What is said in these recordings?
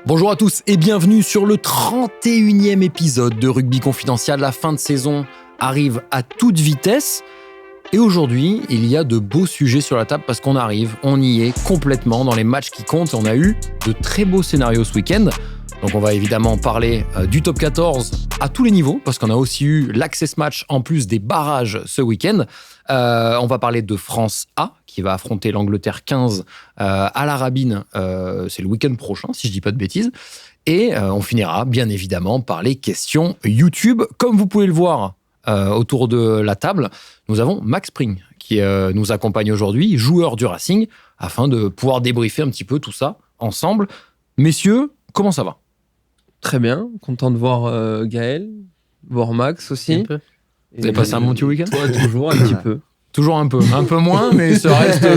Bonjour à tous et bienvenue sur le 31e épisode de Rugby Confidentiel. La fin de saison arrive à toute vitesse. Et aujourd'hui, il y a de beaux sujets sur la table parce qu'on y est complètement dans les matchs qui comptent. On a eu de très beaux scénarios ce week-end. Donc on va évidemment parler du top 14 à tous les niveaux parce qu'on a aussi eu l'Access Match en plus des barrages ce week-end. On va parler de France A qui va affronter l'Angleterre 15 à la Rabine. C'est le week-end prochain si je dis pas de bêtises. Et on finira bien évidemment par les questions YouTube. Comme vous pouvez le voir autour de la table, nous avons Max Spring qui nous accompagne aujourd'hui, joueur du Racing, afin de pouvoir débriefer un petit peu tout ça ensemble. Messieurs, comment ça va ? Très bien, content de voir Gaël, voir Max aussi. Vous avez passé un bon petit week-end ? Toi, toujours un petit peu. Toujours un peu moins, mais ça reste.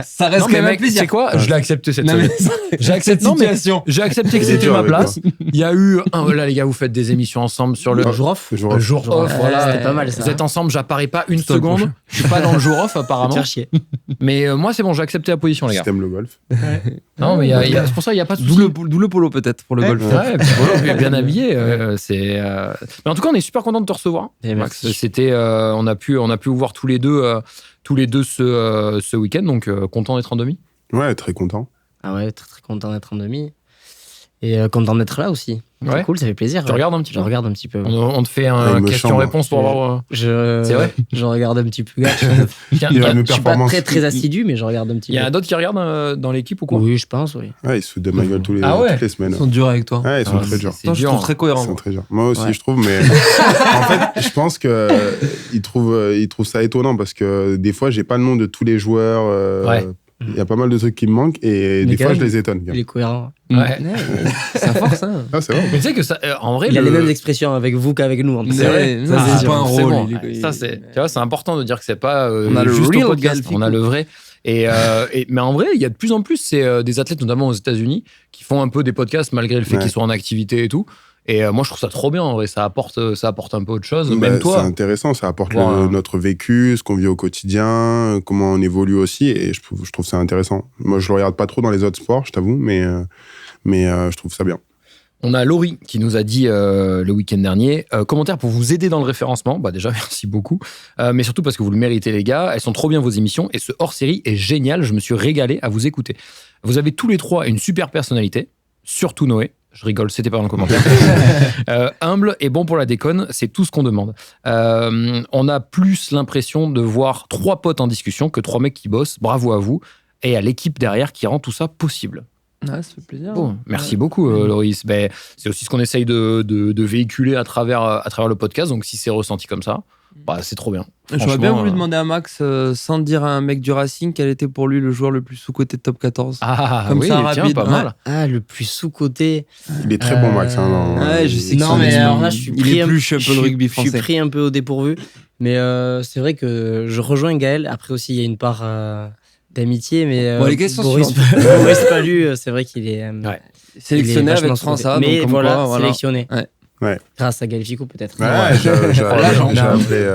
Ça reste non, quand même mec, un plaisir. C'est quoi ? Je l'ai accepté cette Non, semaine. mais J'ai accepté cette situation. J'ai accepté que c'était ma place. Il y a eu là les gars, vous faites des émissions ensemble sur le jour off. Jour off. Voilà, c'était pas mal ça. Vous êtes ensemble, j'apparais pas une Stop. seconde. Je suis pas dans le jour off apparemment. Faire chier. Mais moi c'est bon, j'ai accepté la position les gars. T'aimes le golf. Non mais c'est pour ça il y a pas de D'où souci. le polo peut-être pour le golf. Ouais, puis voilà, bien habillé. Mais en tout cas, on est super content de te recevoir. Et Max, merci. c'était, on a pu vous voir tous les deux ce week-end, donc content d'être en demi. Ouais, très content. Ah ouais, très très content d'être en demi. Et content d'être là aussi. Ouais. C'est cool, ça fait plaisir. Tu regardes un petit Je peu. regarde un petit peu. On te fait Ah, un il me question-réponse pour avoir. C'est vrai. Je regarde un petit peu. Tiens, Il a il mes Je suis pas performances. très assidu, mais je regarde un petit y peu. a d'autres qui regardent dans l'équipe ou quoi ? Oui, je pense, oui. Ouais, ils se foutent de ma gueule toutes les semaines. Ils sont durs avec toi. Ouais, ils sont Ah, très durs. c'est Attends, je dur, trouve hein. très Ils cohérent. sont très durs. Moi aussi, Ouais. je trouve, mais en fait, je pense que ils trouvent ça étonnant parce que des fois, j'ai pas le nom de tous les joueurs. Ouais. Il y a pas mal de trucs qui me manquent et Mais des quand fois, même, je les étonne. Il est cohérent. Ouais. Ça force, hein. Ah, c'est vrai. Mais tu sais que ça, en vrai, Il a les mêmes expressions avec vous qu'avec nous. En plus. C'est vrai. Non, Ça, c'est c'est pas un c'est rôle. bon. il est- Ça, c'est, tu vois, c'est important de dire que c'est pas On a le juste real au podcast, Galfico. on a le vrai. Mais en vrai, il y a de plus en plus des athlètes, notamment aux États-Unis, qui font un peu des podcasts malgré le fait Ouais. qu'ils soient en activité et tout. Et moi, je trouve ça trop bien, en vrai. Ça apporte un peu autre chose. Bah, Même c'est toi. intéressant, ça apporte Wow. notre vécu, ce qu'on vit au quotidien, comment on évolue aussi, et je trouve ça intéressant. Moi, je le regarde pas trop dans les autres sports, je t'avoue, mais je trouve ça bien. On a Laurie qui nous a dit le week-end dernier, commentaire pour vous aider dans le référencement. Bah déjà, merci beaucoup. Mais surtout parce que vous le méritez, les gars. Elles sont trop bien, vos émissions. Et ce hors-série est génial. Je me suis régalé à vous écouter. Vous avez tous les trois une super personnalité. Surtout Noé. Je rigole, c'était pas dans le commentaire. Humble et bon pour la déconne, c'est tout ce qu'on demande. On a plus l'impression de voir trois potes en discussion que trois mecs qui bossent. Bravo à vous. Et à l'équipe derrière qui rend tout ça possible. Ouais, ça fait plaisir. Bon, merci beaucoup, Loris. Ben, c'est aussi ce qu'on essaye de véhiculer à travers le podcast. Donc, si c'est ressenti comme ça, bah, c'est trop bien. J'aurais bien Franchement, voulu demander à Max, sans dire à un mec du Racing, quel était pour lui le joueur le plus sous-coté de top 14. Ah, Comme oui, ça, tiens, rapide. pas mal. Ah, le plus sous-côté. Il est très bon, Max. Hein, Ouais, je sais que Non, son mais discours, alors là, je suis il pris épluche un peu le rugby Je suis français. pris un peu au dépourvu. Mais c'est vrai que je rejoins Gaël. Après aussi, il y a une part d'amitié. Mais Bon, les questions Boris suivantes. Boris Palu, c'est vrai qu'il est. Ouais. Sélectionné il est avec vachement France A. sous-côté. Mais donc comme voilà, quoi, voilà. sélectionné. Ouais. Grâce à Galfico, peut-être. Ouais, j'ai appelé.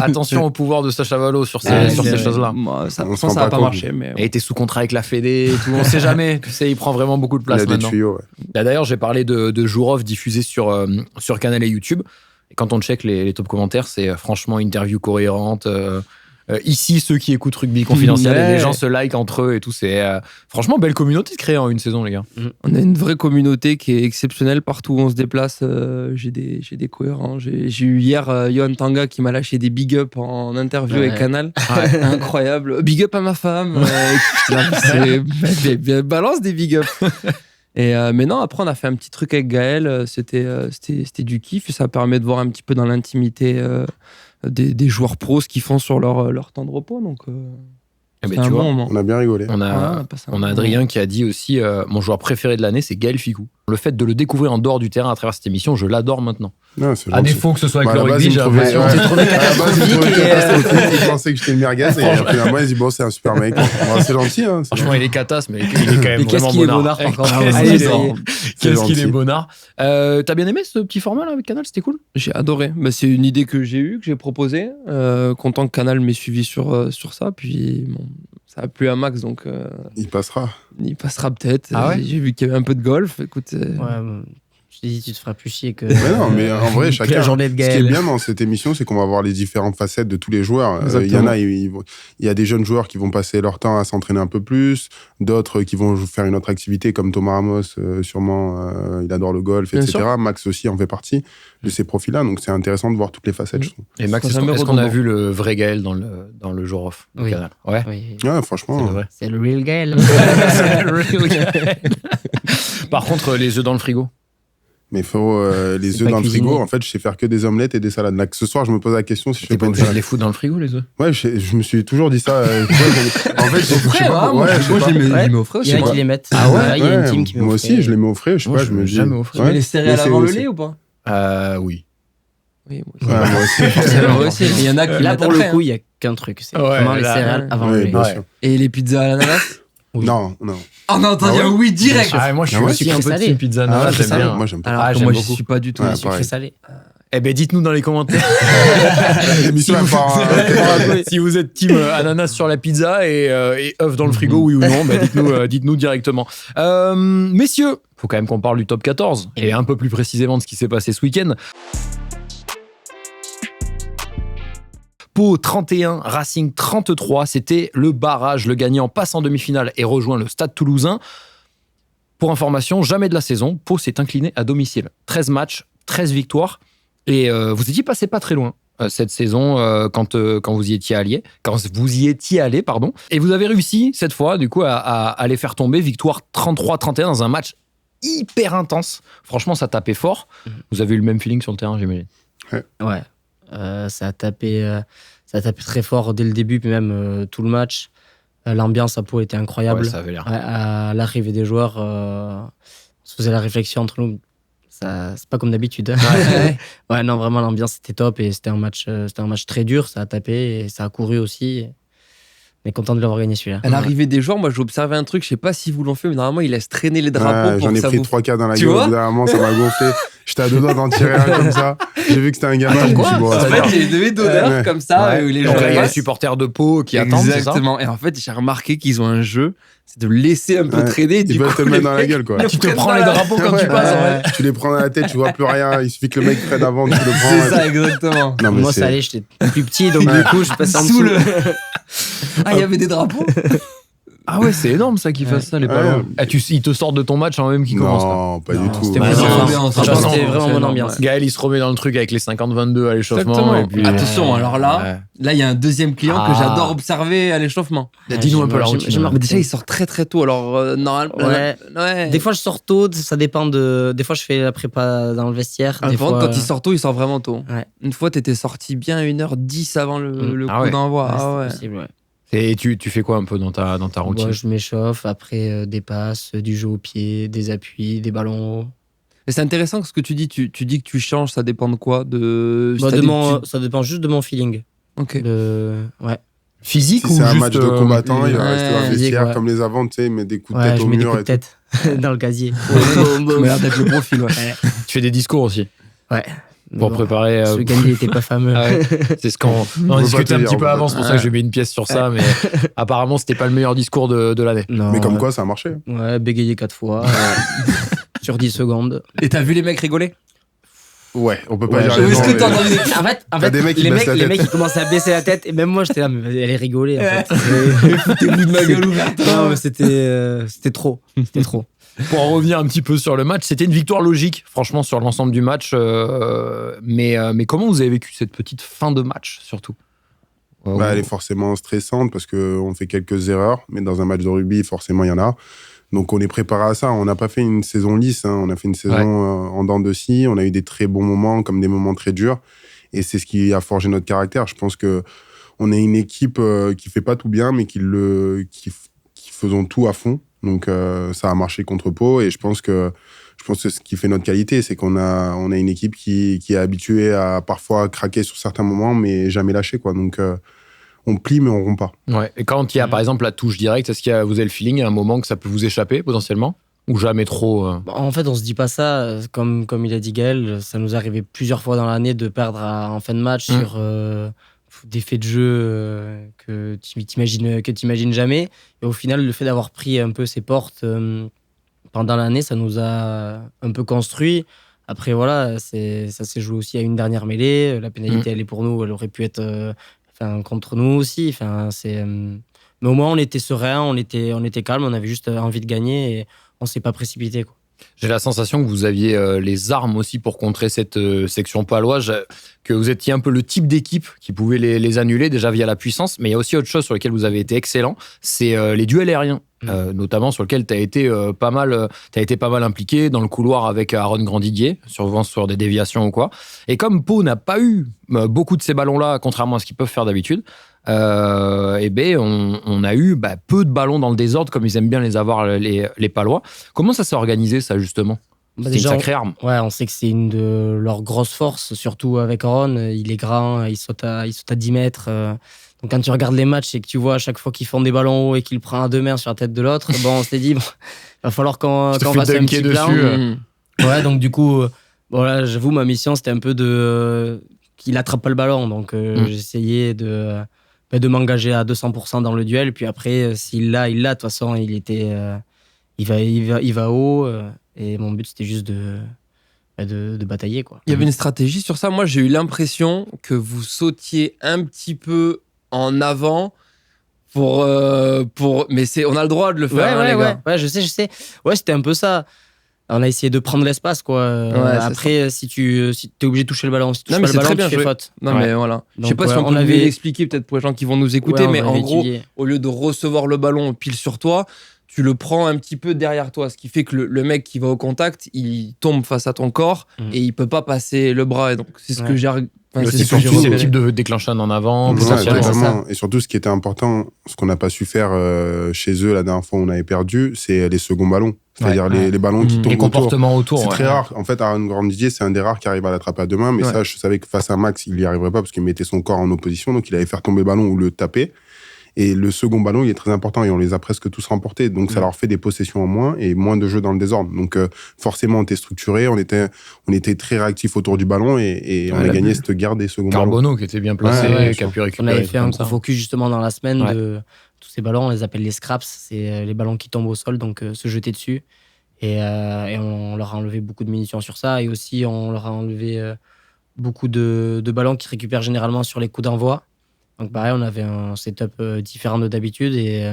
Attention au pouvoir de Sacha Valo sur ces Ouais, sur c'est ces vrai. choses-là. Moi, ça, On je se pense rend que ça va pas pas compte. marcher. Mais Il a été sous contrat avec la Fédé et tout. On sait jamais. Tu sais, il prend vraiment beaucoup de Il place a des maintenant. tuyaux, ouais. Là, d'ailleurs, j'ai parlé de Jour Off diffusé sur Canal et YouTube. Et quand on check les top commentaires, c'est franchement interview cohérente. Ici, ceux qui écoutent Rugby Confidentiel, et les gens se like entre eux et tout. C'est franchement belle communauté de créer en une saison, les gars. on a une vraie communauté qui est exceptionnelle partout où on se déplace. J'ai des cohérents. J'ai eu hier Johan Tanga qui m'a lâché des big up en interview Ouais. avec Canal. Incroyable. Big up à ma femme. Balance des big up. Mais non, après on a fait un petit truc avec Gaël. C'était du kiff et ça permet de voir un petit peu dans l'intimité des joueurs pros ce qu'ils font sur leur temps de repos. Donc Eh ben, c'est un tu bon vois, moment. On a bien rigolé. on a passé un On bon a Adrien qui a dit aussi mon joueur préféré de l'année, c'est Gaël Ficou. Le fait de le découvrir en dehors du terrain à travers cette émission, je l'adore maintenant. Non, c'est À gentil. défaut que ce soit avec Bah, à le la base, rugby, il j'ai me trouvait- l'impression. ouais. C'est trouvé À la base, il me catastrophique. trouvait catastrophique. Il pensait que j'étais une merguez et finalement, il dit bon, c'est un super mec. Bon, c'est gentil. Hein, c'est Franchement, il est catasse, mais il est quand même Mais qu'est-ce vraiment qu'il est bonnard. bonnard, par contre. Qu'est-ce Allez, qu'il est- ça y est. Qu'est-ce qu'il est gentil. bonnard. T'as bien aimé ce petit format là avec Canal, c'était cool. J'ai adoré. Bah, c'est une idée que j'ai eue, que j'ai proposée. Content que Canal m'ait suivi sur ça. Puis bon, Ça a plu à Max, donc Il passera. il passera peut-être. Ah ouais J'ai vu qu'il y avait un peu de golf. Écoute, Je t'ai dit, tu te feras plus chier que. Mais non, mais en vrai, que chacun. la journée de Ce qui est Gaël. bien dans cette émission, c'est qu'on va voir les différentes facettes de tous les joueurs. Il y en a, il y a des jeunes joueurs qui vont passer leur temps à s'entraîner un peu plus, d'autres qui vont faire une autre activité, comme Thomas Ramos, sûrement, il adore le golf, Bien etc. sûr. Max aussi en fait partie de ces profils-là, donc c'est intéressant de voir toutes les facettes, je trouve. Et Max, Faut est-ce jamais qu'on a redondant. vu le vrai Gaël dans le jour off du Oui. canal? Ouais. Oui. Ouais, franchement. C'est le vrai. C'est le real Gaël. C'est le real Gaël. Par contre, les œufs dans le frigo. Mais faut les C'est œufs pas dans le frigo. cuisiner. En fait, je sais faire que des omelettes et des salades. Là, ce soir, je me pose la question si je T'es fais pas pas une obligé de salade. les foutre dans le frigo, les œufs? Ouais, je me suis toujours dit ça. En fait, je sais pas. moi, Ouais, je sais moi pas. je les Ouais. mets au frais Il y aussi. en a moi. qui les mettent. Ah ouais Il y a une Ouais, team qui met moi au aussi, frais. je les mets au frais. Je sais Moi, pas, je je me mets dis. jamais au frais. Tu mets les céréales Mais c'est avant le aussi- lait ou pas? Oui. Oui, moi aussi. Ouais, moi aussi, Moi forcément. aussi. Il y en a qui Là, mettent pour après, le coup, hein. il n'y a qu'un truc. C'est Ouais, vraiment les là, céréales avant Ouais, le lait. bien Ouais. sûr. Et les pizzas à l'ananas? Oui. Non. Oh non, attends, il y a Ah un ouais oui direct. Ah, moi, je suis Ah ouais, aussi sucré un peu salé. team pizza. Ah Nana, ouais, j'aime salé. bien. Moi, j'aime pas. Alors Ah, que j'aime moi, je beaucoup. suis pas du tout. Ouais, Sucré pareil. salé. Eh ben, dites-nous dans les commentaires L'émission, elle part. si vous êtes team ananas sur la pizza et œufs dans le frigo, oui ou non. Bah, dites-nous directement. Messieurs, faut quand même qu'on parle du top 14 et un peu plus précisément de ce qui s'est passé ce week-end. Pau 31, Racing 33, c'était le barrage. Le gagnant passe en demi-finale et rejoint le Stade Toulousain. Pour information, jamais de la saison, Pau s'est incliné à domicile. 13 matchs, 13 victoires. Et vous étiez passé pas très loin cette saison quand vous y étiez allé. Pardon. Et vous avez réussi cette fois, du coup, à les faire tomber. Victoire 33-31 dans un match hyper intense. Franchement, ça tapait fort. Vous avez eu le même feeling sur le terrain, j'imagine. Ouais. Ça a tapé très fort dès le début, puis même tout le match. L'ambiance à Pau était incroyable. Ouais, ça avait l'air. Ouais, à l'arrivée des joueurs, on se faisait la réflexion entre nous. C'est pas comme d'habitude. Ouais, non, vraiment, l'ambiance était top et c'était un match très dur. Ça a tapé et ça a couru aussi. Mais content de l'avoir gagné celui-là. À l'arrivée des joueurs, moi, j'ai observé un truc, je sais pas si vous l'ont fait, mais normalement, ils laissent traîner les drapeaux Ouais, pour j'en que ai ça pris vous... 3-4 dans la Tu gueule. vois Au bout d'un moment, ça m'a gonflé. J'étais à deux doigts d'en tirer un comme ça. J'ai vu que c'était un gamin. Je me suis dit, bon, En ça fait, va. il y a des demi d'honneur Ouais. comme ça, Ouais. où les Donc gens là, il y a les passent. supporters de Pau qui attendent, c'est ça? Exactement. Et en fait, j'ai remarqué qu'ils ont un jeu, c'est de laisser un peu Ouais. traîner. Ils Du veulent coup, te le les mettre dans la mecs, gueule, quoi. le Tu te prennent prends dans les la- drapeaux quand tu Ouais. passes, en fait. Tu les prends dans la tête, tu vois plus rien. Il suffit que le mec prenne avant, tu le prends. C'est ça, exactement. Non, mais Moi, c'est- ça allait, j'étais plus petit, donc du coup, je passais en Sous dessous. le- Ah, il y avait des drapeaux. Ah ouais, c'est énorme ça qu'ils fassent ça, les Ouais. ballons. Ah, ils te sortent de ton match avant même qu'il commence. là. Non, pas du Non, tout. c'était Ouais, bonne non, ambiance. franchement, Franchement, c'était vraiment c'est bonne énorme, ambiance. ouais. Gaël, il se remet dans le truc avec les 50-22 à l'échauffement. Exactement. Et puis, Attention, alors là, il y a un deuxième client que Ah. j'adore observer à l'échauffement. Dis-nous un peu la J'ai- routine. j'ai marqué. Mais déjà, il sort très très tôt. Alors, normalement. Ouais. Des fois, je sors tôt, ça dépend de. Des fois, je fais la prépa dans le vestiaire. Par Des contre, fois, quand il sort tôt, il sort vraiment tôt. Ouais. Une fois, t'étais sorti bien 1h10 avant le Ah coup ouais. d'envoi. ouais, Ah c'est ouais. possible, ouais. Et tu fais quoi un peu dans ta routine? Moi, je m'échauffe. Après, des passes, du jeu au pied, des appuis, des ballons hauts. Mais c'est intéressant ce que tu dis. Tu dis que tu changes, ça dépend de quoi de... Bah, c'est-à-dire ça dépend juste de mon feeling. Ok. Ouais. Physique Si ou c'est un juste match de combattant, il va ouais, rester dans le physique, vestiaire ouais. comme les avants, tu sais, il met des coups de Ouais, tête je au mets des mur coups de et tout. tête dans le casier. Ça m'a l'air d'être le profil. Ouais. tu fais des discours aussi Ouais. pour Bon, préparer. Ce gagné n'était pas fameux. Ah ouais. C'est ce qu'on on peut pas discutait te un dire, petit on peu peut avant, pas c'est pour te ça que dire. j'ai mis une pièce sur ça, mais apparemment c'était pas le meilleur discours de l'année. Non, Mais comme quoi, ça a marché. Ouais, bégayer 4 fois. Sur 10 secondes. Et t'as vu les mecs rigoler? Ouais, on peut pas Ouais, dire j'avoue, les Est-ce gens, que mais- t'as entendu des... En T'as fait, des mecs qui les baissent mecs, la les tête. mecs ils commençaient à baisser la tête et même moi j'étais là, mais elle est rigolée en fait. Foutez-vous de ma gueule ouverte. Non, mais c'était trop. C'était trop. Pour en revenir un petit peu sur le match, c'était une victoire logique, franchement, sur l'ensemble du match. Mais comment vous avez vécu cette petite fin de match, surtout? Bah, elle est forcément stressante parce qu'on fait quelques erreurs, mais dans un match de rugby, forcément, il y en a. Donc, on est préparé à ça. On n'a pas fait une saison lisse, hein. On a fait une saison en dents de scie. On a eu des très bons moments comme des moments très durs. Et c'est ce qui a forgé notre caractère. Je pense qu'on est une équipe qui fait pas tout bien, mais qui faisons tout à fond. Donc, ça a marché contre Pau. Et je pense que c'est ce qui fait notre qualité, c'est qu'on a une équipe qui est habituée à parfois craquer sur certains moments, mais jamais lâcher, quoi. Donc, on plie, mais on rompt pas. Ouais. Et quand il y a, par exemple, la touche directe, est-ce que vous avez le feeling à un moment que ça peut vous échapper, potentiellement? Ou jamais trop Bon, en fait, on se dit pas ça. Comme il a dit Gaël, ça nous est arrivé plusieurs fois dans l'année de perdre en fin de match des faits de jeu que tu t'imagines jamais. Et au final, le fait d'avoir pris un peu ses portes pendant l'année, ça nous a un peu construit. Après, voilà, ça s'est joué aussi à une dernière mêlée. La pénalité, elle est pour nous. Elle aurait pu être contre nous aussi. Mais au moins, on était serein, on était calme. On avait juste envie de gagner et on ne s'est pas précipité, quoi. J'ai la sensation que vous aviez les armes aussi pour contrer cette section paloise, que vous étiez un peu le type d'équipe qui pouvait les annuler déjà via la puissance, mais il y a aussi autre chose sur laquelle vous avez été excellent, c'est les duels aériens, notamment sur lequel tu as été pas mal impliqué dans le couloir avec Aaron Grandidier, souvent sur des déviations ou quoi. Et comme Pau n'a pas eu beaucoup de ces ballons-là, contrairement à ce qu'ils peuvent faire d'habitude, on a eu peu de ballons dans le désordre comme ils aiment bien les avoir les Palois. Comment ça s'est organisé ça justement? C'est Déjà, une sacrée arme. Ouais, on sait que c'est une de leurs grosses forces, surtout avec Aaron. Il est grand, il saute à 10 mètres. Donc quand tu regardes les matchs et que tu vois à chaque fois qu'ils font des ballons hauts et qu'il prend à 2 mains sur la tête de l'autre, on s'est dit, il va falloir qu'on fasse un petit plan. Ouais, donc du coup, là, j'avoue, ma mission, c'était un peu qu'il attrape pas le ballon. Donc j'essayais de m'engager à 200% dans le duel. Puis après, s'il l'a, de toute façon, il va haut. Et mon but, c'était juste de batailler, quoi. Il y avait une stratégie sur ça. Moi, j'ai eu l'impression que vous sautiez un petit peu en avant mais on a le droit de le faire, les gars. Ouais, je sais. Ouais, c'était un peu ça. On a essayé de prendre l'espace, quoi. Après, si tu es obligé de toucher le ballon, si tu touches pas le ballon, tu fais faute. Non, mais voilà. Je sais pas si on peut l'expliquer peut-être pour les gens qui vont nous écouter, mais en gros, au lieu de recevoir le ballon pile sur toi, tu le prends un petit peu derrière toi, ce qui fait que le mec qui va au contact, il tombe face à ton corps et il peut pas passer le bras. Et donc, c'est ce que j'ai... c'est le type de déclencheur en avant. Totalement. Et surtout, ce qui était important, ce qu'on n'a pas su faire chez eux la dernière fois où on avait perdu, c'est les seconds ballons. C'est-à-dire les ballons qui tombent les comportements autour. C'est très rare. En fait, Aaron Grandidier, c'est un des rares qui arrive à l'attraper à deux mains. Mais ça, je savais que face à Max, il n'y arriverait pas parce qu'il mettait son corps en opposition. Donc, il allait faire tomber le ballon ou le taper. Et le second ballon, il est très important et on les a presque tous remportés. Donc, ça leur fait des possessions en moins et moins de jeux dans le désordre. Donc, forcément, on était structuré, on était très réactifs autour du ballon et on a gagné cette guerre des seconds ballons. Carbono qui était bien placé, qui a pu récupérer. On avait fait un gros focus justement dans la semaine de tous ces ballons. On les appelle les scraps. C'est les ballons qui tombent au sol, donc se jeter dessus. Et on leur a enlevé beaucoup de munitions sur ça. Et aussi, on leur a enlevé beaucoup de ballons qui se récupèrent généralement sur les coups d'envoi. Donc pareil, on avait un setup différent de d'habitude et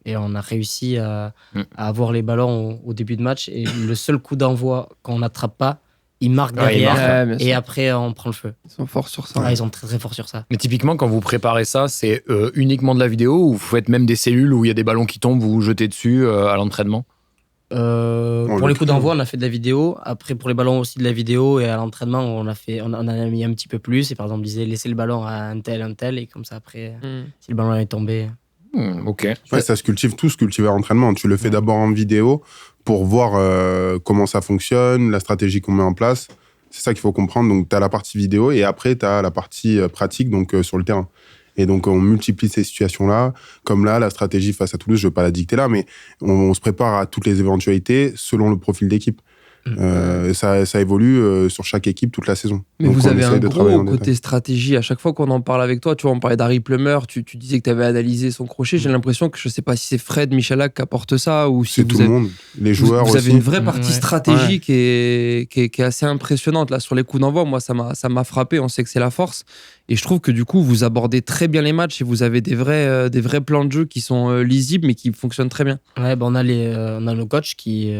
on a réussi à avoir les ballons au début de match. Et le seul coup d'envoi qu'on n'attrape pas, il marque derrière et après on prend le feu. Ils sont forts sur ça. Ils sont très très forts sur ça. Mais typiquement, quand vous préparez ça, c'est uniquement de la vidéo ou vous faites même des cellules où il y a des ballons qui tombent, vous vous jetez dessus à l'entraînement? Pour les coups d'envoi, on a fait de la vidéo. Après, pour les ballons aussi de la vidéo. Et à l'entraînement, on en a mis un petit peu plus. Et par exemple, on disait laissez le ballon à un tel. Et comme ça, après, si le ballon est tombé. Ok. Ouais, ça se cultive, tout se cultive à l'entraînement. Tu le fais d'abord en vidéo pour voir comment ça fonctionne, la stratégie qu'on met en place. C'est ça qu'il faut comprendre. Donc, tu as la partie vidéo et après, tu as la partie pratique donc sur le terrain. Et donc, on multiplie ces situations-là. Comme là, la stratégie face à Toulouse, je ne vais pas la dicter là, mais on se prépare à toutes les éventualités selon le profil d'équipe. Ça évolue sur chaque équipe toute la saison. Mais donc, vous avez un gros côté stratégie. À chaque fois qu'on en parle avec toi, tu vois, on parlait d'Harry Plummer, tu disais que tu avais analysé son crochet. J'ai l'impression que je ne sais pas si c'est Fred Michalak qui apporte ça ou si c'est tout le monde, les joueurs vous aussi. Vous avez une vraie partie stratégique qui est assez impressionnante. Là, sur les coups d'envoi, moi, ça m'a frappé. On sait que c'est la force. Et je trouve que du coup, vous abordez très bien les matchs et vous avez des vrais plans de jeu qui sont lisibles mais qui fonctionnent très bien. Ouais, on a nos coachs qui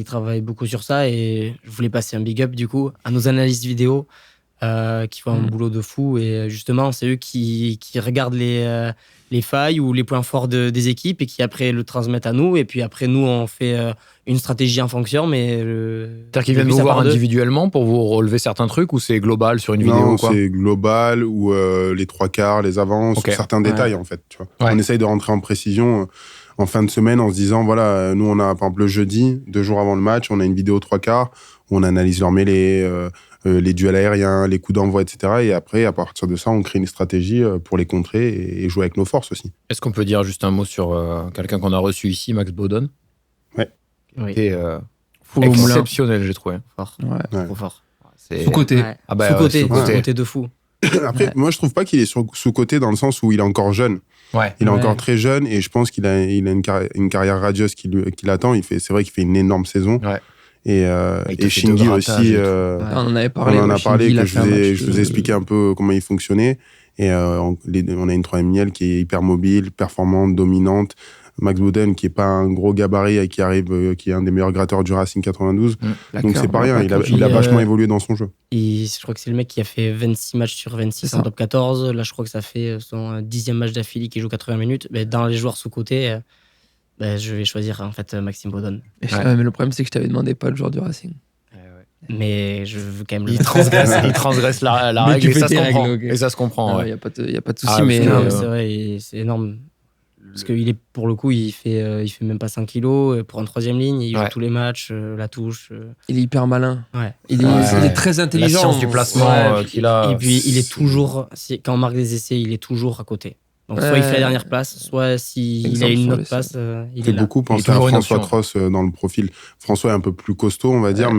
travaillent beaucoup sur ça et je voulais passer un big up du coup à nos analystes vidéo qui font un boulot de fou et justement, c'est eux qui regardent les failles ou les points forts des équipes et qui après le transmettent à nous et puis après nous, on fait une stratégie en fonction, mais c'est-à-dire qu'ils viennent vous voir individuellement pour vous relever certains trucs ou c'est global sur une vidéo ou quoi? C'est global ou les trois quarts, les avances, certains détails en fait. Tu vois. On essaye de rentrer en précision en fin de semaine en se disant voilà, nous on a par exemple le jeudi, 2 jours avant le match, on a une vidéo 3 quarts où on analyse leur mêlée, les duels aériens, les coups d'envoi, etc. Et après, à partir de ça, on crée une stratégie pour les contrer et jouer avec nos forces aussi. Est-ce qu'on peut dire juste un mot sur quelqu'un qu'on a reçu ici, Max Baudon? Oui. Qui est exceptionnel, j'ai trouvé. Fort. Ouais. Trop fort. Sous-côté. Ouais. Sous-côté de fou. Après, moi, je trouve pas qu'il est sous-coté dans le sens où il est encore jeune. Ouais. Il est encore très jeune et je pense qu'il a une carrière radieuse qui l'attend. C'est vrai qu'il fait une énorme saison. Ouais. Et Shingi aussi. On en avait parlé. On en a parlé, Shingi, que je vous ai expliqué un peu comment il fonctionnait. Et on a une troisième ligne qui est hyper mobile, performante, dominante. Max Boden, qui est pas un gros gabarit et qui est un des meilleurs gratteurs du Racing 92. Donc c'est pas rien, il a vachement évolué dans son jeu. Je crois que c'est le mec qui a fait 26 matchs sur 26 en top 14. Là, je crois que ça fait son 10e match d'affilée qui joue 80 minutes. Mais dans les joueurs sous-côté, je vais choisir en fait Maxime Baudonne. Mais le problème, c'est que je t'avais demandé pas le joueur du Racing. Mais je veux quand même il transgresse la règle et ça se comprend. Et ça se comprend. Il n'y a pas de souci. Mais c'est vrai, c'est énorme. Parce qu'il est, pour le coup, il fait même pas 100 kilos. Pour une troisième ligne, il joue tous les matchs, la touche. Il est hyper malin. Ouais. Il est très intelligent. La science du placement qu'il a. Et puis, il est toujours, quand on marque des essais, il est toujours à côté. Donc, soit il fait la dernière place, soit s'il a une autre place, il est là. Beaucoup penser à François Tross dans le profil. François est un peu plus costaud, on va dire,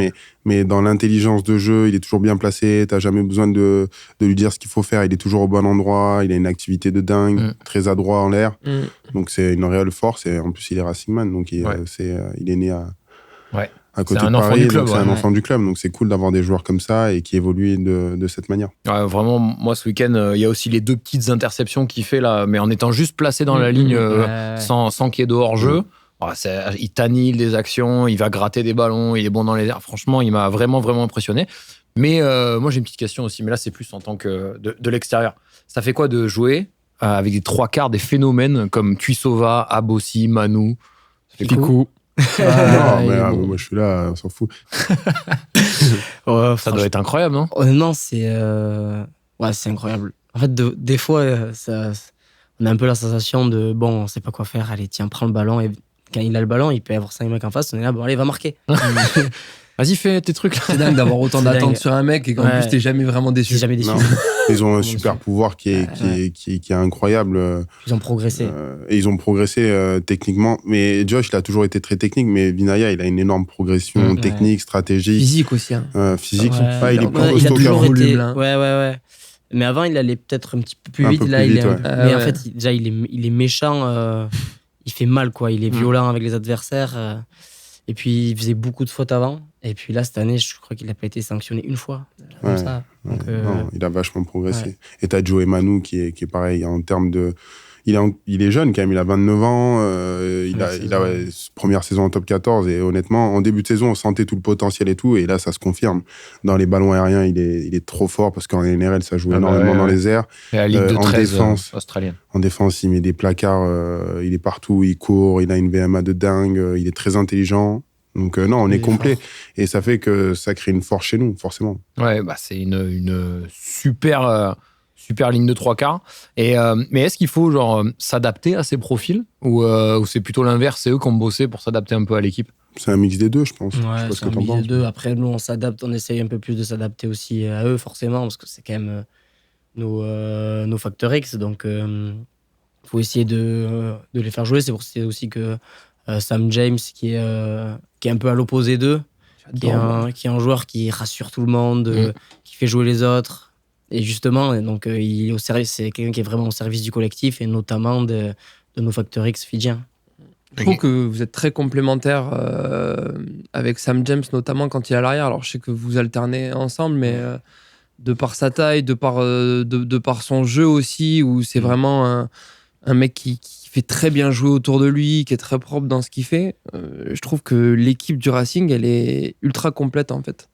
mais dans l'intelligence de jeu, il est toujours bien placé. T'as jamais besoin de lui dire ce qu'il faut faire. Il est toujours au bon endroit. Il a une activité de dingue, très adroit en l'air. Donc, c'est une réelle force. Et en plus, il est Racing Man. Donc, il est né à côté de Paris, donc c'est un enfant du club. Donc c'est cool d'avoir des joueurs comme ça et qui évoluent de cette manière. Ouais, vraiment, moi ce week-end, il y a aussi les 2 petites interceptions qu'il fait là, mais en étant juste placé dans la ligne sans qu'il y ait de hors-jeu. Il t'annule des actions, il va gratter des ballons, il est bon dans les airs. Franchement, il m'a vraiment, vraiment impressionné. Mais moi j'ai une petite question aussi, mais là c'est plus en tant que de l'extérieur. Ça fait quoi de jouer avec des 3/4 des phénomènes comme Tuisova, Abossi, Manu, Ficou? Moi je suis là, on s'en fout. Ça doit être incroyable, non? Honnêtement, c'est incroyable. En fait, des fois, on a un peu la sensation de on sait pas quoi faire, allez, tiens, prends le ballon. Et quand il a le ballon, il peut y avoir 5 mecs en face, on est là, allez, va marquer. Vas-y, fais tes trucs. C'est dingue d'avoir autant d'attentes sur un mec et qu'en plus, t'es jamais vraiment déçu. Non. Ils ont un super pouvoir qui est incroyable. Ils ont progressé. Et ils ont progressé techniquement. Mais Josh, il a toujours été très technique. Mais Vinaya, il a une énorme progression technique, stratégique. Physique aussi. Physique. Il est plus costaud. Il a toujours été... Ouais. Mais avant, il allait peut-être un petit peu plus vite. Mais en fait, déjà, il est méchant. Il fait mal, quoi. Il est violent avec les adversaires. Et puis, il faisait beaucoup de fautes avant. Et puis là, cette année, je crois qu'il n'a pas été sanctionné une fois. Comme ça. Donc, non, il a vachement progressé. Ouais. Et t'as Joe Manu qui est pareil en termes de... Il est jeune quand même, il a 29 ans. Il a première saison en top 14. Et honnêtement, en début de saison, on sentait tout le potentiel et tout. Et là, ça se confirme. Dans les ballons aériens, il est trop fort parce qu'en NRL, ça joue énormément dans les airs. Et la Ligue de 13 australienne. En défense, il met des placards. Il est partout, il court. Il a une VMA de dingue. Il est très intelligent. Donc non, on est complet. Fort. Et ça fait que ça crée une force chez nous, forcément. Ouais, c'est une super ligne de 3/4. Mais est-ce qu'il faut s'adapter à ces profils ou c'est plutôt l'inverse, c'est eux qui ont bossé pour s'adapter un peu à l'équipe? C'est un mix des deux, je pense. Ouais, c'est un mix des deux. Après, nous, on s'adapte, on essaye un peu plus de s'adapter aussi à eux, forcément, parce que c'est quand même nos facteurs X. Donc, il faut essayer de les faire jouer. C'est aussi que Sam James, qui est un peu à l'opposé d'eux, qui est un joueur qui rassure tout le monde, qui fait jouer les autres. Et justement, donc, il est au service, c'est quelqu'un qui est vraiment au service du collectif et notamment de nos facteurs X fidjiens. Je trouve que vous êtes très complémentaires avec Sam James, notamment quand il est à l'arrière. Alors, je sais que vous alternez ensemble, mais de par sa taille, de par son jeu aussi, où c'est vraiment un mec qui fait très bien jouer autour de lui, qui est très propre dans ce qu'il fait. Je trouve que l'équipe du Racing, elle est ultra complète, en fait.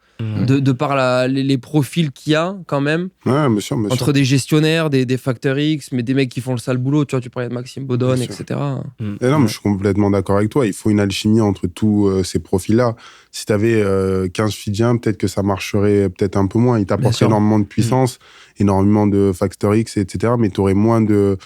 De par les profils qu'il y a quand même, bien sûr. Entre des gestionnaires, des facteurs X, mais des mecs qui font le sale boulot. Tu vois, tu parlais de Maxime Baudonne, etc. Non, mais je suis complètement d'accord avec toi. Il faut une alchimie entre tous ces profils-là. Si tu avais 15 Fidjiens, peut-être que ça marcherait peut-être un peu moins. Ils t'apporteraient énormément de puissance, énormément de facteurs X, etc. Mais tu aurais moins de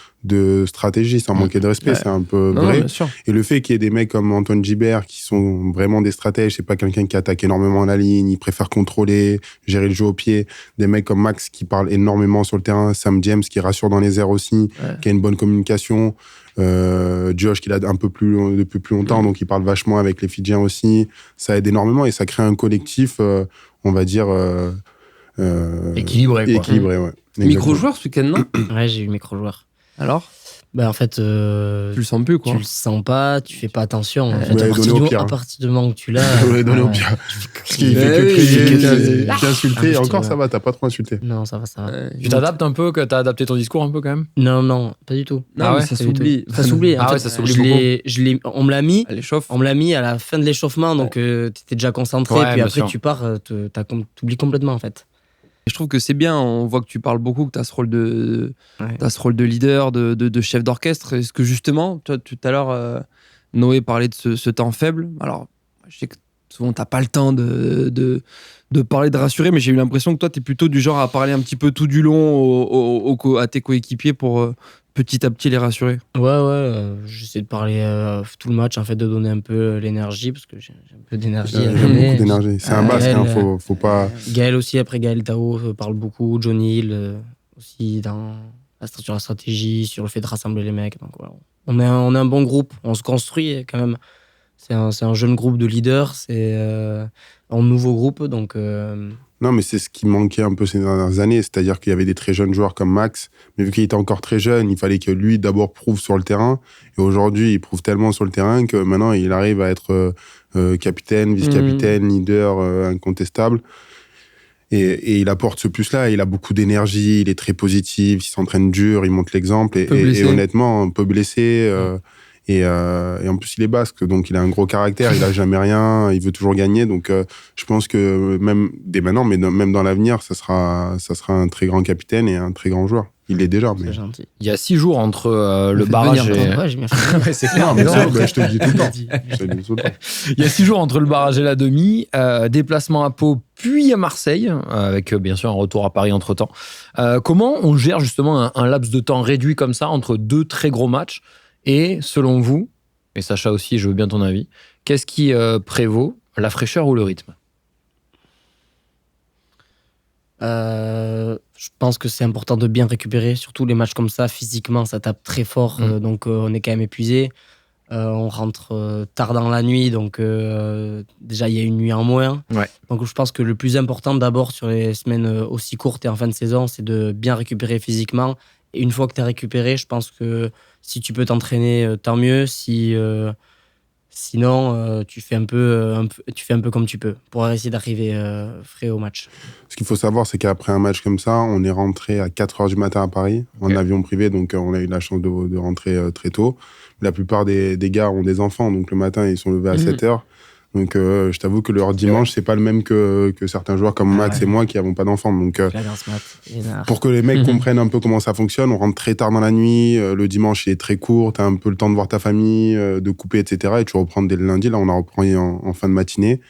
stratégie, sans manquer de respect. C'est un peu vrai. Et le fait qu'il y ait des mecs comme Antoine Gibert qui sont vraiment des stratèges, c'est pas quelqu'un qui attaque énormément la ligne, il préfère contrôler, gérer le jeu au pied. Des mecs comme Max qui parle énormément sur le terrain, Sam James qui rassure dans les airs aussi, qui a une bonne communication. Josh qui l'a depuis plus longtemps, donc il parle vachement avec les Fidjiens aussi. Ça aide énormément et ça crée un collectif, on va dire... équilibré. Équilibré, ouais. Micro-joueur ce week-end, non? Ouais, j'ai eu micro-joueur. Alors? En fait, Tu le sens plus, quoi. tu le sens pas, tu fais pas attention. En Vous fait, l'avez donné au pire. à partir du moment où tu l'as. Vous l'avez donné au pire. Parce qu'il fait que crier, puis insulter. Et encore, ça va, t'as pas trop insulté. Non, ça va. Tu t'adaptes un peu, que t'as adapté ton discours un peu quand même? Non, pas du tout. Non, Ah mais ouais, ça Pas du s'oublie. tout. Ça s'oublie. Ah En ouais, fait, ça s'oublie on me l'a mis. Elle échauffe. On me l'a mis à la fin de l'échauffement, donc t'étais déjà concentré. Ouais, puis bien après, sûr. tu pars, t'oublies complètement en fait. Je trouve que c'est bien, on voit que tu parles beaucoup, que tu as ce rôle de, Ouais. t'as ce rôle de leader, de chef d'orchestre. Est-ce que justement, toi, tout à l'heure, Noé parlait de ce temps faible. Alors, je sais que souvent, tu n'as pas le temps de parler, de rassurer, mais j'ai eu l'impression que toi, tu es plutôt du genre à parler un petit peu tout du long à tes coéquipiers pour petit à petit les rassurer. Ouais, j'essaie de parler tout le match, en fait, de donner un peu l'énergie, parce que j'ai un peu d'énergie à J'ai donner. beaucoup d'énergie. C'est un basque, hein, faut pas. Gaël aussi, après Gaël Tao parle beaucoup, Johnny Hill aussi sur la stratégie, sur le fait de rassembler les mecs. Donc voilà. On est un bon groupe, on se construit quand même. C'est un jeune groupe de leaders, c'est un nouveau groupe, donc Non, mais c'est ce qui manquait un peu ces dernières années. C'est-à-dire qu'il y avait des très jeunes joueurs comme Max, mais vu qu'il était encore très jeune, il fallait que lui d'abord prouve sur le terrain. Et aujourd'hui, il prouve tellement sur le terrain que maintenant, il arrive à être capitaine, vice-capitaine, leader incontestable. Et il apporte ce plus-là. Il a beaucoup d'énergie, il est très positif, il s'entraîne dur, il montre l'exemple. Et honnêtement, un peu blessé. Et en plus, il est basque, donc il a un gros caractère, il a jamais rien, il veut toujours gagner. Donc, je pense que même dès maintenant, mais même dans l'avenir, ça sera un très grand capitaine et un très grand joueur. Il l'est déjà. Mais... c'est gentil. Il y a 6 jours entre le fait barrage venir, et... Ouais, j'ai bien fait. Ouais, c'est clair. Non, mais mais ça, non. je te le dis tout le temps. Je te le dis tout le temps. Il y a 6 jours entre le barrage et la demi, déplacement à Pau, puis à Marseille, avec bien sûr un retour à Paris entre-temps. Comment on gère justement un laps de temps réduit comme ça entre 2 très gros matchs? Et selon vous, et Sacha aussi, je veux bien ton avis, qu'est-ce qui prévaut, la fraîcheur ou le rythme? Je pense que c'est important de bien récupérer, surtout les matchs comme ça, physiquement, ça tape très fort, donc on est quand même épuisé. On rentre tard dans la nuit, donc déjà il y a une nuit en moins. Ouais. Donc je pense que le plus important d'abord sur les semaines aussi courtes et en fin de saison, c'est de bien récupérer physiquement. Et une fois que tu as récupéré, je pense que si tu peux t'entraîner, tant mieux. Sinon, tu fais un peu comme tu peux pour essayer d'arriver frais au match. Ce qu'il faut savoir, c'est qu'après un match comme ça, on est rentré à 4h du matin à Paris, en avion privé, donc on a eu la chance de rentrer très tôt. La plupart des gars ont des enfants, donc le matin, ils sont levés à 7h. Donc, je t'avoue que leur dimanche, c'est pas le même que certains joueurs comme Max et moi qui n'avons pas d'enfants. Donc, pour que les mecs comprennent un peu comment ça fonctionne, on rentre très tard dans la nuit. Le dimanche, il est très court. T'as un peu le temps de voir ta famille, de couper, etc. Et tu reprends dès le lundi. Là, on a repris en fin de matinée.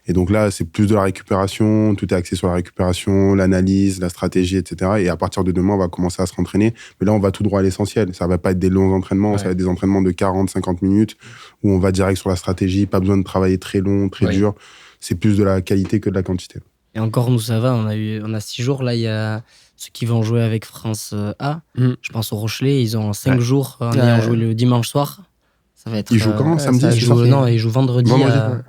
Et donc là, c'est plus de la récupération. Tout est axé sur la récupération, l'analyse, la stratégie, etc. Et à partir de demain, on va commencer à se rentraîner. Mais là, on va tout droit à l'essentiel. Ça va pas être des longs entraînements. Ça va être des entraînements de 40, 50 minutes où on va direct sur la stratégie. Pas besoin de travailler très long, très dur. C'est plus de la qualité que de la quantité. Et encore, nous, ça va. On a 6 jours. Là, il y a ceux qui vont jouer avec France A. Je pense au Rochelet. Ils ont 5 jours en ayant joué le dimanche soir. Ça va être. Ils jouent quand? Samedi? Non, ils jouent vendredi à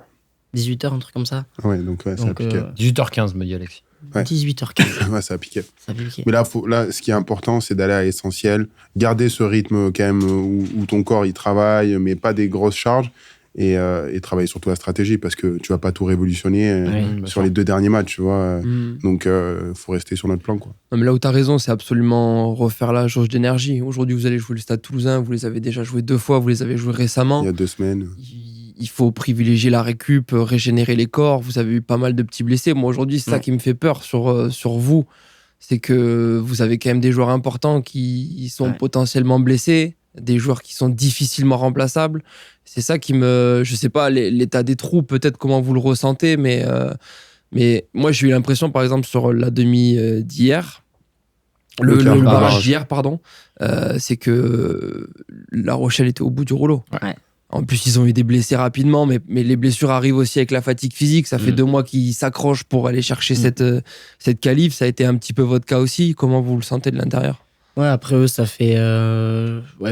18h, un truc comme ça. Ouais, donc ça a piqué. 18h15, me dit Alexis. Ouais. 18h15. Ouais, ça a piqué. Ça a piqué. Mais là, ce qui est important, c'est d'aller à l'essentiel. Garder ce rythme quand même où ton corps, il travaille, mais pas des grosses charges. Et travailler surtout la stratégie, parce que tu vas pas tout révolutionner sur les 2 derniers matchs, tu vois. Donc, faut rester sur notre plan, quoi. Non, mais là où tu as raison, c'est absolument refaire la jauge d'énergie. Aujourd'hui, vous allez jouer le Stade Toulousain, vous les avez déjà joués 2 fois, vous les avez joués récemment. Il y a 2 semaines. Il faut privilégier la récup, régénérer les corps. Vous avez eu pas mal de petits blessés. Moi, aujourd'hui, c'est ça qui me fait peur sur vous. C'est que vous avez quand même des joueurs importants qui sont potentiellement blessés, des joueurs qui sont difficilement remplaçables. C'est ça qui me... Je sais pas, l'état des troupes, peut-être comment vous le ressentez, mais moi, j'ai eu l'impression, par exemple, sur la demi d'hier, le barrage d'hier, pardon, c'est que La Rochelle était au bout du rouleau. Ouais. En plus, ils ont eu des blessés rapidement, mais les blessures arrivent aussi avec la fatigue physique. Ça fait 2 mois qu'ils s'accrochent pour aller chercher cette qualif. Ça a été un petit peu votre cas aussi. Comment vous le sentez de l'intérieur? Ouais, après eux, ça fait,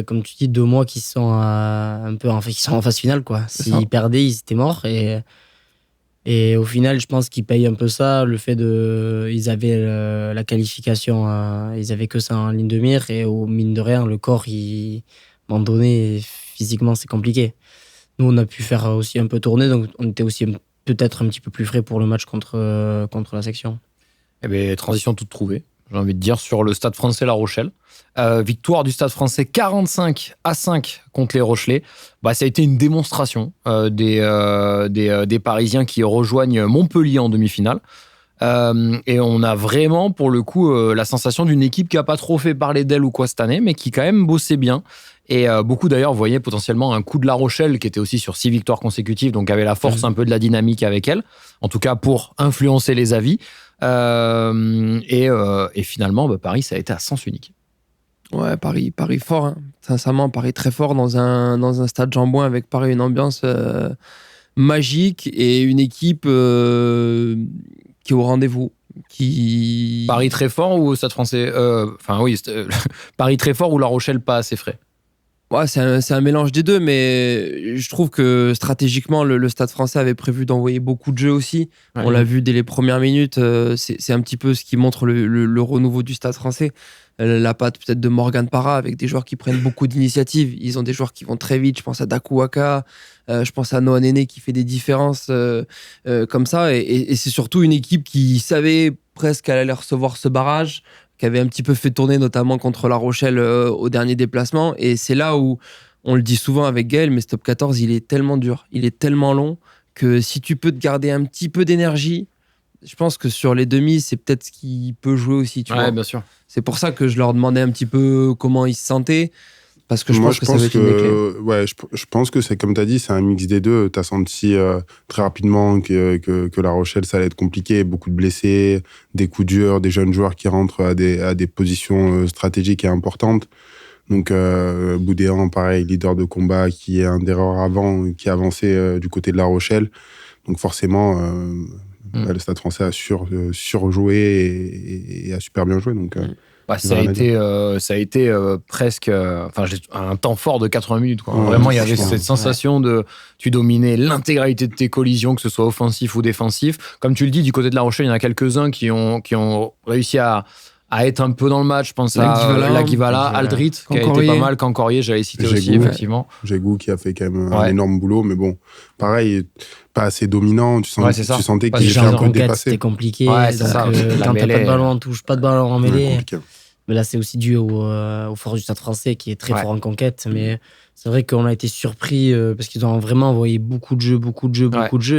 comme tu dis, 2 mois qu'ils sont un peu qu'ils sont en phase finale, quoi. S'ils perdaient, ils étaient morts. Et Et au final, je pense qu'ils payent un peu ça, le fait ils avaient la qualification, ils avaient que ça en ligne de mire, et au mine de rien, le corps, à un moment donné, physiquement, c'est compliqué. Nous, on a pu faire aussi un peu tourner, donc on était aussi peut-être un petit peu plus frais pour le match contre la section. Eh bien, transition toute trouvée, j'ai envie de dire, sur le Stade Français La Rochelle. Victoire du Stade Français 45-5 contre les Rochelais. Ça a été une démonstration des Parisiens qui rejoignent Montpellier en demi-finale. Et on a vraiment, pour le coup, la sensation d'une équipe qui n'a pas trop fait parler d'elle ou quoi cette année, mais qui quand même bossait bien. Et beaucoup d'ailleurs voyaient potentiellement un coup de La Rochelle qui était aussi sur 6 victoires consécutives, donc avait la force un peu de la dynamique avec elle, en tout cas pour influencer les avis. Et finalement, Paris, ça a été à sens unique. Ouais, Paris fort. Hein. Sincèrement, Paris très fort dans un stade Jean-Bouin avec pareil une ambiance magique et une équipe qui est au rendez-vous. Paris très fort ou au Stade Français Paris très fort ou La Rochelle pas assez frais? Ouais, c'est un mélange des deux, mais je trouve que stratégiquement, le Stade Français avait prévu d'envoyer beaucoup de jeux aussi. Ouais. On l'a vu dès les premières minutes. C'est un petit peu ce qui montre le renouveau du Stade Français. La patte peut-être de Morgan Parra avec des joueurs qui prennent beaucoup d'initiatives. Ils ont des joueurs qui vont très vite. Je pense à Dakou Waka, je pense à Noah Néné qui fait des différences comme ça. Et c'est surtout une équipe qui savait presque qu'elle allait recevoir ce barrage, qui avait un petit peu fait tourner notamment contre La Rochelle au dernier déplacement. Et c'est là où, on le dit souvent avec Gaël, mais ce top 14, il est tellement dur, il est tellement long, que si tu peux te garder un petit peu d'énergie, je pense que sur les demi, c'est peut-être ce qui peut jouer aussi. Tu vois. Bien sûr. C'est pour ça que je leur demandais un petit peu comment ils se sentaient, parce que je pense que ça va être une des clés. Ouais, je pense que c'est comme tu as dit, c'est un mix des deux. Tu as senti très rapidement que La Rochelle, ça allait être compliqué. Beaucoup de blessés, des coups durs, des jeunes joueurs qui rentrent à des positions stratégiques et importantes. Donc, Boudéan, pareil, leader de combat, qui est un d'erreur avant, qui a avancé du côté de La Rochelle. Donc, forcément, le Stade Français a surjoué et a super bien joué. Donc, ça a été presque un temps fort de 80 minutes. Quoi. Vraiment, il y avait cette sensation de tu dominais l'intégralité de tes collisions, que ce soit offensif ou défensif. Comme tu le dis, du côté de La Rochelle, il y en a quelques-uns qui ont réussi à être un peu dans le match. Je pense à Laguivala, Aldrit, qui a été pas mal, Cancorier, j'allais citer aussi, effectivement. Jégou qui a fait quand même un énorme boulot, mais bon, pareil, pas assez dominant. Tu sentais qu'il était un peu dépassé. C'était compliqué. Ouais, c'est ça. Quand t'as pas de ballon, on touche pas de ballon en mêlée. Mais là, c'est aussi dû au fort du Stade Français qui est très fort en conquête. Mais c'est vrai qu'on a été surpris parce qu'ils ont vraiment envoyé beaucoup de jeux.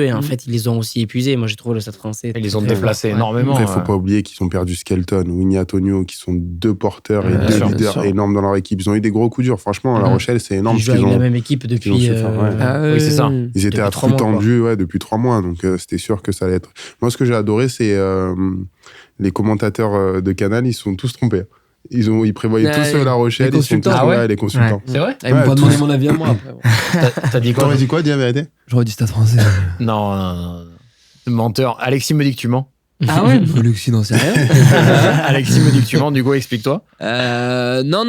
Et en fait, ils les ont aussi épuisés. Moi, j'ai trouvé le Stade Français. Ils les ont déplacés énormément. Après, il ne faut pas oublier qu'ils ont perdu Skelton, Winnie Antonio, qui sont deux porteurs et deux leaders énormes dans leur équipe. Ils ont eu des gros coups durs. Franchement, La Rochelle, c'est énorme. Ils jouent avec la même équipe depuis. Oui, c'est ça. Ils étaient à flux tendu depuis 3 mois. Donc, c'était sûr que ça allait être. Moi, ce que j'ai adoré, c'est les commentateurs de Canal, ils se sont tous trompés. Ils prévoyaient tous La Rochelle, ils sont tous les consultants. Ouais. C'est vrai? Ils m'ont pas demandé mon avis à moi après. T'as dit quoi? T'aurais dit quoi, dis la vérité? J'aurais dit Stade Français. Non. Menteur. Alexis me dit que tu mens. Ah ouais? Alexis n'en sait rien. Alexis me dit que tu mens, du coup, explique-toi. Non.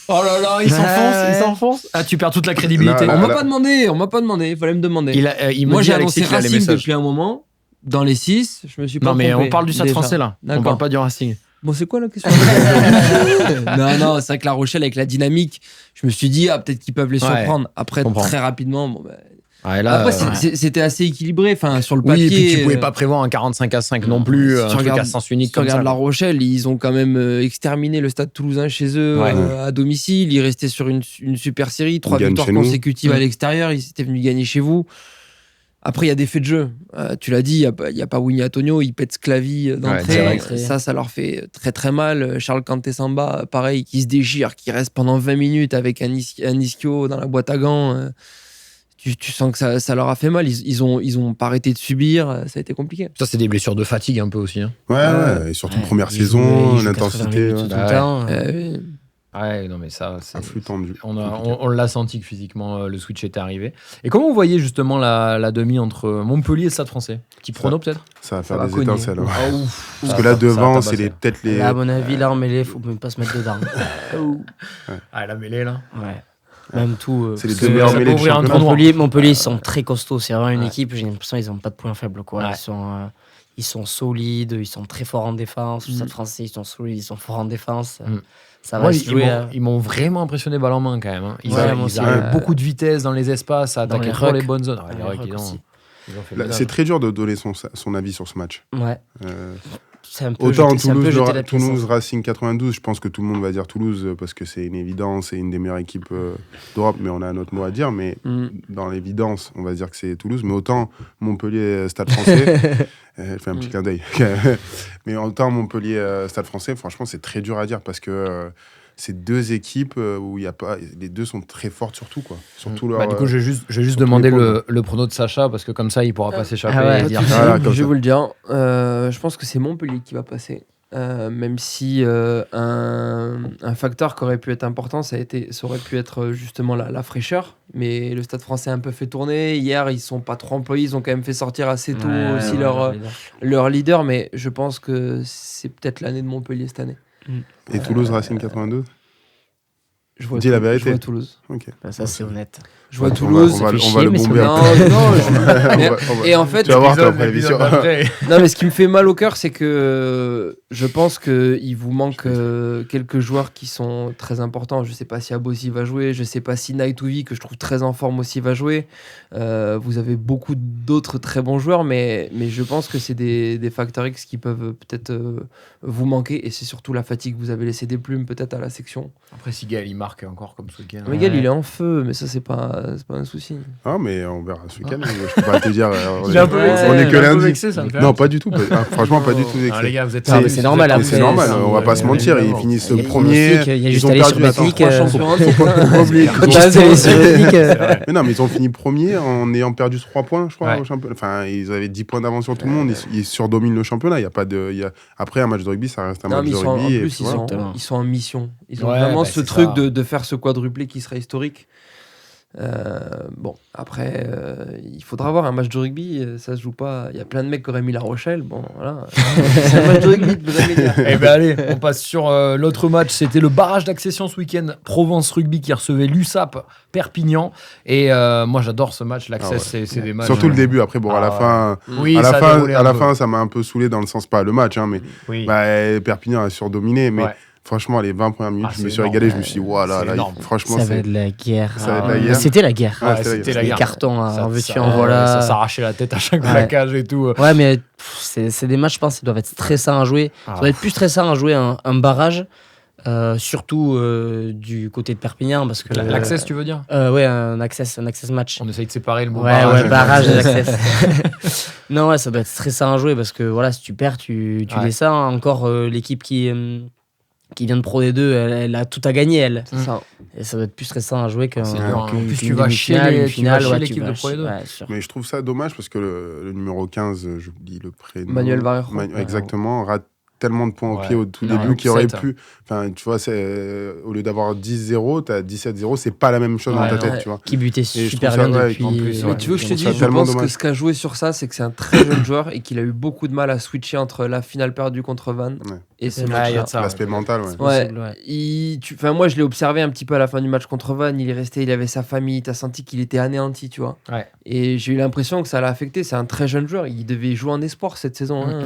Oh là là, il s'enfonce. Ah, tu perds toute la crédibilité. On m'a pas demandé, il fallait me demander. Moi, j'ai annoncé Racing depuis un moment. Dans les 6, je me suis pas trompé. Non, mais on parle du Stade Français là. On parle pas du Racing. Bon, c'est quoi la question? Non, c'est vrai que La Rochelle, avec la dynamique, je me suis dit, peut-être qu'ils peuvent les surprendre. Après, très rapidement, après, c'était assez équilibré. Enfin, sur le papier. Oui, et puis tu pouvais pas prévoir un 45-5 non plus, un truc à sens unique comme ça. Si tu regardes La Rochelle, ils ont quand même exterminé le Stade Toulousain chez eux à domicile. Ils restaient sur une super série, 3 victoires consécutives à l'extérieur. Ils étaient venus gagner chez vous. Après, il y a des faits de jeu. Tu l'as dit, il n'y a pas Winnie Antonio, il pète Sclavi d'entrée. Ça leur fait très très mal. Charles Kanté Samba, pareil, qui se déchire, qui reste pendant 20 minutes avec un ischio dans la boîte à gants. Tu sens que ça leur a fait mal. Ils ont pas arrêté de subir. Ça a été compliqué. Ça, c'est des blessures de fatigue un peu aussi. Hein. Ouais. Et surtout première saison, l'intensité. Tout le temps. Ouais, non, mais ça, c'est. Un flux tendu. On l'a senti que physiquement, le switch était arrivé. Et comment vous voyez justement la demi entre Montpellier et le Stade Français? Petit prono peut-être? Ça va faire des étincelles. Parce que là, devant, c'est peut-être les. Là, à mon avis, là, en mêlée, il faut même pas se mettre dedans. La mêlée, là. Ouais. Même tout. C'est les parce deux que meilleurs ça peut mêlés du ouvrir un championnat. tournoi. Montpellier, ils sont très costauds. C'est vraiment une équipe, j'ai l'impression qu'ils n'ont pas de points faibles. Quoi. Ouais. Ils sont solides, ils sont très forts en défense. Le Stade Français, ils sont solides, ils sont forts en défense. Ça va Moi, se jouer. ils m'ont vraiment impressionné balle en main quand même. Hein. Ils Ouais, arrivent moi aussi, avec beaucoup de vitesse dans les espaces, à Dans attaquer les toujours les rucks. bonnes zones. Dans Ouais, les les rucks, rucks aussi. ils ont fait Là, le c'est très dur de donner son avis sur ce match. Ouais. Euh, C'est un peu Autant jeter- c'est un peu jeter la pièce, Toulouse hein. Racing 92, je pense que tout le monde va dire Toulouse parce que c'est une évidence, c'est une des meilleures équipes d'Europe, mais on a un autre mot à dire. Mais dans l'évidence, on va dire que c'est Toulouse. Mais autant Montpellier Stade Français, elle fait un petit clin d'œil. Mais autant Montpellier Stade Français, franchement, c'est très dur à dire parce que c'est deux équipes où il y a pas, les deux sont très fortes surtout quoi. Surtout leur. Du coup, je vais juste surtout demander les points, le prono de Sacha parce que comme ça, il pourra pas s'échapper Ah ouais. et dire. Voilà, comme je vais ça. vous le dire. Je pense que c'est Montpellier qui va passer. Même si un facteur qui aurait pu être important, ça aurait pu être justement la fraîcheur. Mais le Stade Français a un peu fait tourner. Hier, ils sont pas trop employés. Ils ont quand même fait sortir assez tôt aussi leur leader. Mais je pense que c'est peut-être l'année de Montpellier cette année. Et Toulouse Racing 92. Dis la vérité. Je vois Toulouse. Ok. Bah, ça, c'est honnête. Je vois On Toulouse. va fait le chier, mais bomber. c'est Non, après. non, Et en fait, Tu vas voir toi après l'émission. non, mais ce qui me fait mal au cœur, c'est que je pense qu'il vous manque quelques joueurs qui sont très importants. Je sais pas si Abossi va jouer, je sais pas si Naitouvi, que je trouve très en forme aussi, va jouer. Vous avez beaucoup d'autres très bons joueurs, mais je pense que c'est des facteurs X qui peuvent peut-être vous manquer. Et c'est surtout la fatigue. Vous avez laissé des plumes peut-être à la section. Après, si Gaël il marque encore comme ce week-end. Miguel, il est en feu, mais ça, c'est pas un souci. Ah, mais on verra ce week-end. Je peux pas te dire. Il est un peu vexé, on est que il est un peu lundi. vexé, ça me fait Non, rire. pas du tout. Franchement, pas du tout vexé. Ah, les gars, vous êtes Non, mais c'est normal, Mais c'est après, normal, c'est- on va pas se mentir. Ils finissent Il y a premier. aussi qu'il y a Ils juste ont allé sur perdu. Attends, Betclic, 3 champions. Faut pas oublier. Quand tu allé sur Betclic, Mais non, mais ils ont fini premier en ayant perdu 3 points, je crois, Ouais. au championnat. Enfin, ils avaient 10 points d'avance sur tout le monde. Ils surdominent le championnat. Il y a pas de. Après, un match de rugby, ça reste un Non, match mais de ils sont, en rugby. et plus, puis ils voilà. sont, ils sont en mission. Ils ont Ouais, vraiment bah, ce c'est truc ça. de faire ce quadruplé qui sera historique. Bon, après, il faudra voir un match de rugby. Ça se joue pas. Il y a plein de mecs qui auraient mis La Rochelle. Bon, voilà. C'est un match de rugby, de mesdames et messieurs. Eh ben allez, on passe sur l'autre match. C'était le barrage d'accession ce week-end. Provence Rugby qui recevait l'USAP Perpignan. Et moi, j'adore ce match. L'accès, Ah ouais. c'est des matchs. Surtout le début. Après, bon, à la Ah fin. Oui, À la ça a fin, déroulé à un la peu. fin, ça m'a un peu saoulé dans le sens, pas le match, hein, mais Oui. Perpignan a surdominé. Mais Ouais. franchement, les 20 premières minutes, Ah, je me c'est suis régalé. énorme. Je me suis dit, voilà, C'est là, énorme. franchement, ça va c'est. être la guerre. Ça va être la Ah, guerre. C'était la guerre. Ouais, Ouais, c'était c'était la Les guerre. cartons Ça- en veux-tu, ça- en voilà. Ça s'arrachait la tête à chaque Ouais. plaquage et tout. Ouais, mais c'est des matchs, je pense, qui doivent être stressants à jouer. Ah. Ça doit être plus stressant à jouer un barrage, surtout du côté de Perpignan. Parce que, L'access, tu veux dire ouais, un access match. On essaye de séparer le mot Ouais, barrage. ouais, barrage et access. Non, ouais, ça doit être stressant à jouer parce que voilà, si tu perds, tu Ouais. descends. Encore l'équipe qui vient de Pro D2, elle a tout à gagner, elle. C'est ça. Et ça doit être plus stressant à jouer qu'un. C'est dur, hein. qu'une- En plus, qu'une tu vas demi-finale, chier une tu vas finale, chier ouais, l'équipe tu vas de Pro D2. chier, ouais, sûr. Mais je trouve ça dommage parce que le numéro 15, j'oublie le prénom. Manuel Vallejo. Exactement, rate tellement de points au Ouais. pied au tout Non, début qui aurait 7. pu. Enfin, tu vois, au lieu d'avoir 10-0, t'as 17-0, c'est pas la même chose dans Ouais, ta non. tête, Ouais, tu vois. qui butait je super trouve ça, bien ouais, depuis. en plus, Mais ouais. tu veux que je te Donc, dise, ça, je tellement pense que dommage. ce qu'a joué sur ça, c'est que c'est un très jeune joueur et qu'il a eu beaucoup de mal à switcher entre la finale perdue contre Vannes Ouais. et ce Ouais, il y a match-là. de ça. L'aspect mental, ouais. Ouais, possible, ouais. moi je l'ai observé un petit peu à la fin du match contre Vannes. Il est resté, il avait sa famille. T'as senti qu'il était anéanti, tu vois. Ouais. Et j'ai eu l'impression que ça l'a affecté. C'est un très jeune joueur. Il devait jouer en espoir cette saison hein,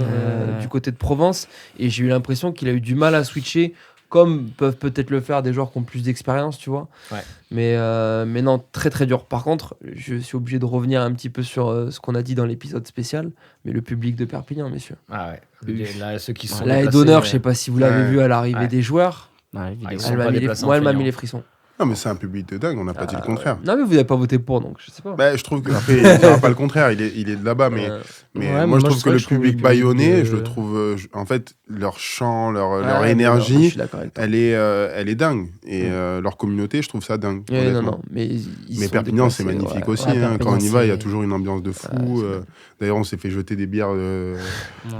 du côté de Provence. Et j'ai eu l'impression qu'il a eu du mal à switcher, comme peuvent peut-être le faire des joueurs qui ont plus d'expérience, tu vois. Ouais. Mais non, très très dur. Par contre, je suis obligé de revenir un petit peu sur ce qu'on a dit dans l'épisode spécial. Mais le public de Perpignan, messieurs. Ah ouais. Là, ceux qui sont La haie déplacés, d'honneur, mais- je sais pas si vous l'avez Ouais. vu à l'arrivée Ouais. des joueurs. Ouais, les vidéos. ils sont Elle pas m'a mis les... déplacés en Moi, elle m'a feignant. mis les frissons. Non, mais c'est un public de dingue, on n'a pas dit le contraire. Non, mais vous n'avez pas voté pour, donc je sais pas. Bah, je trouve que après, il dira pas le contraire, il est de là-bas, mais Ouais, moi je trouve c'est que vrai le je trouve public le bayonnais, public, je le trouve, en fait, leur chant, leur Ouais, énergie, je suis d'accord avec toi. elle est dingue. Et leur communauté, je trouve ça dingue. Ouais, non, honnêtement. non, mais Mais Perpignan, c'est magnifique aussi. Ouais, hein. Quand on y va, il y a Perpignan, toujours une ambiance de fou. Ouais, c'est D'ailleurs, on s'est fait jeter des bières Ouais.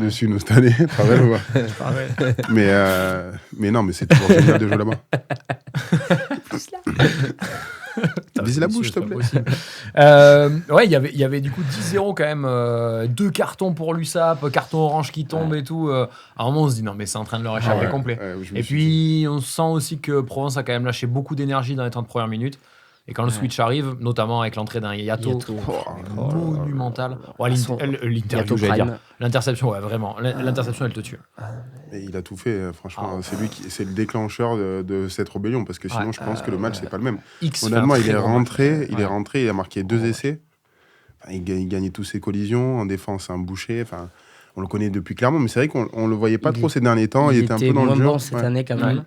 dessus nous cette année. Pas vrai, ou pas mais non, mais c'est toujours génial de jouer là-bas. Vise la bouche, s'il te plaît. Ouais, il y avait du coup 10-0 quand même. 2 cartons pour l'USAP, carton orange qui tombe et tout. À un moment, on se dit non, mais c'est en train de leur échapper Ouais, complet. ouais, je me Et suis dit. puis, on sent aussi que Provence a quand même lâché beaucoup d'énergie dans les 30 premières minutes. Et quand le switch arrive, notamment avec l'entrée d'un Yato, monumental. L'interview, j'allais dire. L'interception, ouais, vraiment. L'interception, elle te tue. Et il a tout fait, franchement. C'est le déclencheur de cette rébellion, parce que sinon, je pense que le match, c'est pas le même. Honnêtement, il est rentré, il a marqué 2 essais. Il gagnait tous ses collisions. En défense, un boucher. Enfin, on le connaît depuis clairement, mais c'est vrai qu'on le voyait pas trop ces derniers temps. Il était un peu dans le jeu. Bon cette année, quand même.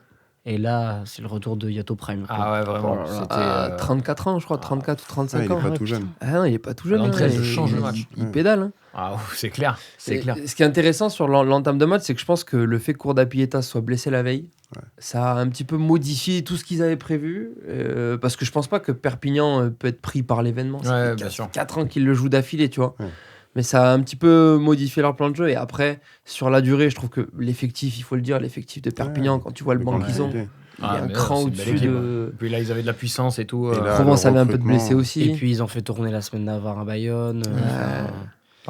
Et là, c'est le retour de Yato Prime. Ah ouais, vraiment. C'était 34 ans, je crois, 34 ou 35 ans. Il est pas tout jeune. Ah non, il est pas tout jeune. L'entrée, elle change le match. Il pédale. Hein. Ah, c'est clair. C'est clair. Ce qui est intéressant sur l'entame de match, c'est que je pense que le fait que Courdapieta soit blessé la veille, ça a un petit peu modifié tout ce qu'ils avaient prévu. Parce que je pense pas que Perpignan peut être pris par l'événement. Ouais, bien sûr. 4 ans qu'ils le jouent d'affilée, tu vois. Ouais. Mais ça a un petit peu modifié leur plan de jeu. Et après, sur la durée, je trouve que l'effectif, il faut le dire, l'effectif de Perpignan, quand tu vois le banc qu'ils ont, il y a un cran au-dessus de... Puis là, ils avaient de la puissance et tout. Provence avait un peu de blessés aussi. Et puis, ils ont fait tourner la semaine d'avant à Bayonne.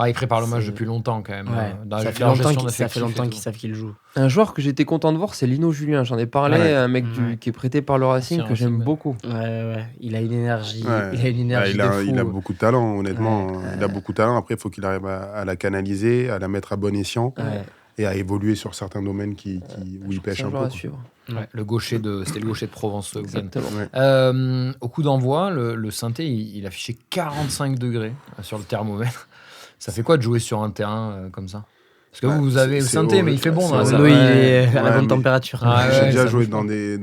Ils préparent le match depuis longtemps, quand même. Ça fait longtemps qu'ils savent qu'ils jouent. Un joueur que j'étais content de voir, c'est Lino Julien. J'en ai parlé, un mec qui est prêté par le Racing, que j'aime beaucoup. Il a une énergie. Il a beaucoup de talent, honnêtement. Il a beaucoup de talent. Après, il faut qu'il arrive à la canaliser, à la mettre à bon escient. Et à évoluer sur certains domaines où il pêche un peu. C'était le gaucher de Provence. Au coup d'envoi, le Saint-Étienne, il affichait 45 degrés sur le thermomètre. Ça fait quoi de jouer sur un terrain comme ça? Parce que vous avez le Saint-Étienne, mais il fait bon. Il est à la bonne température. J'ai déjà joué dans des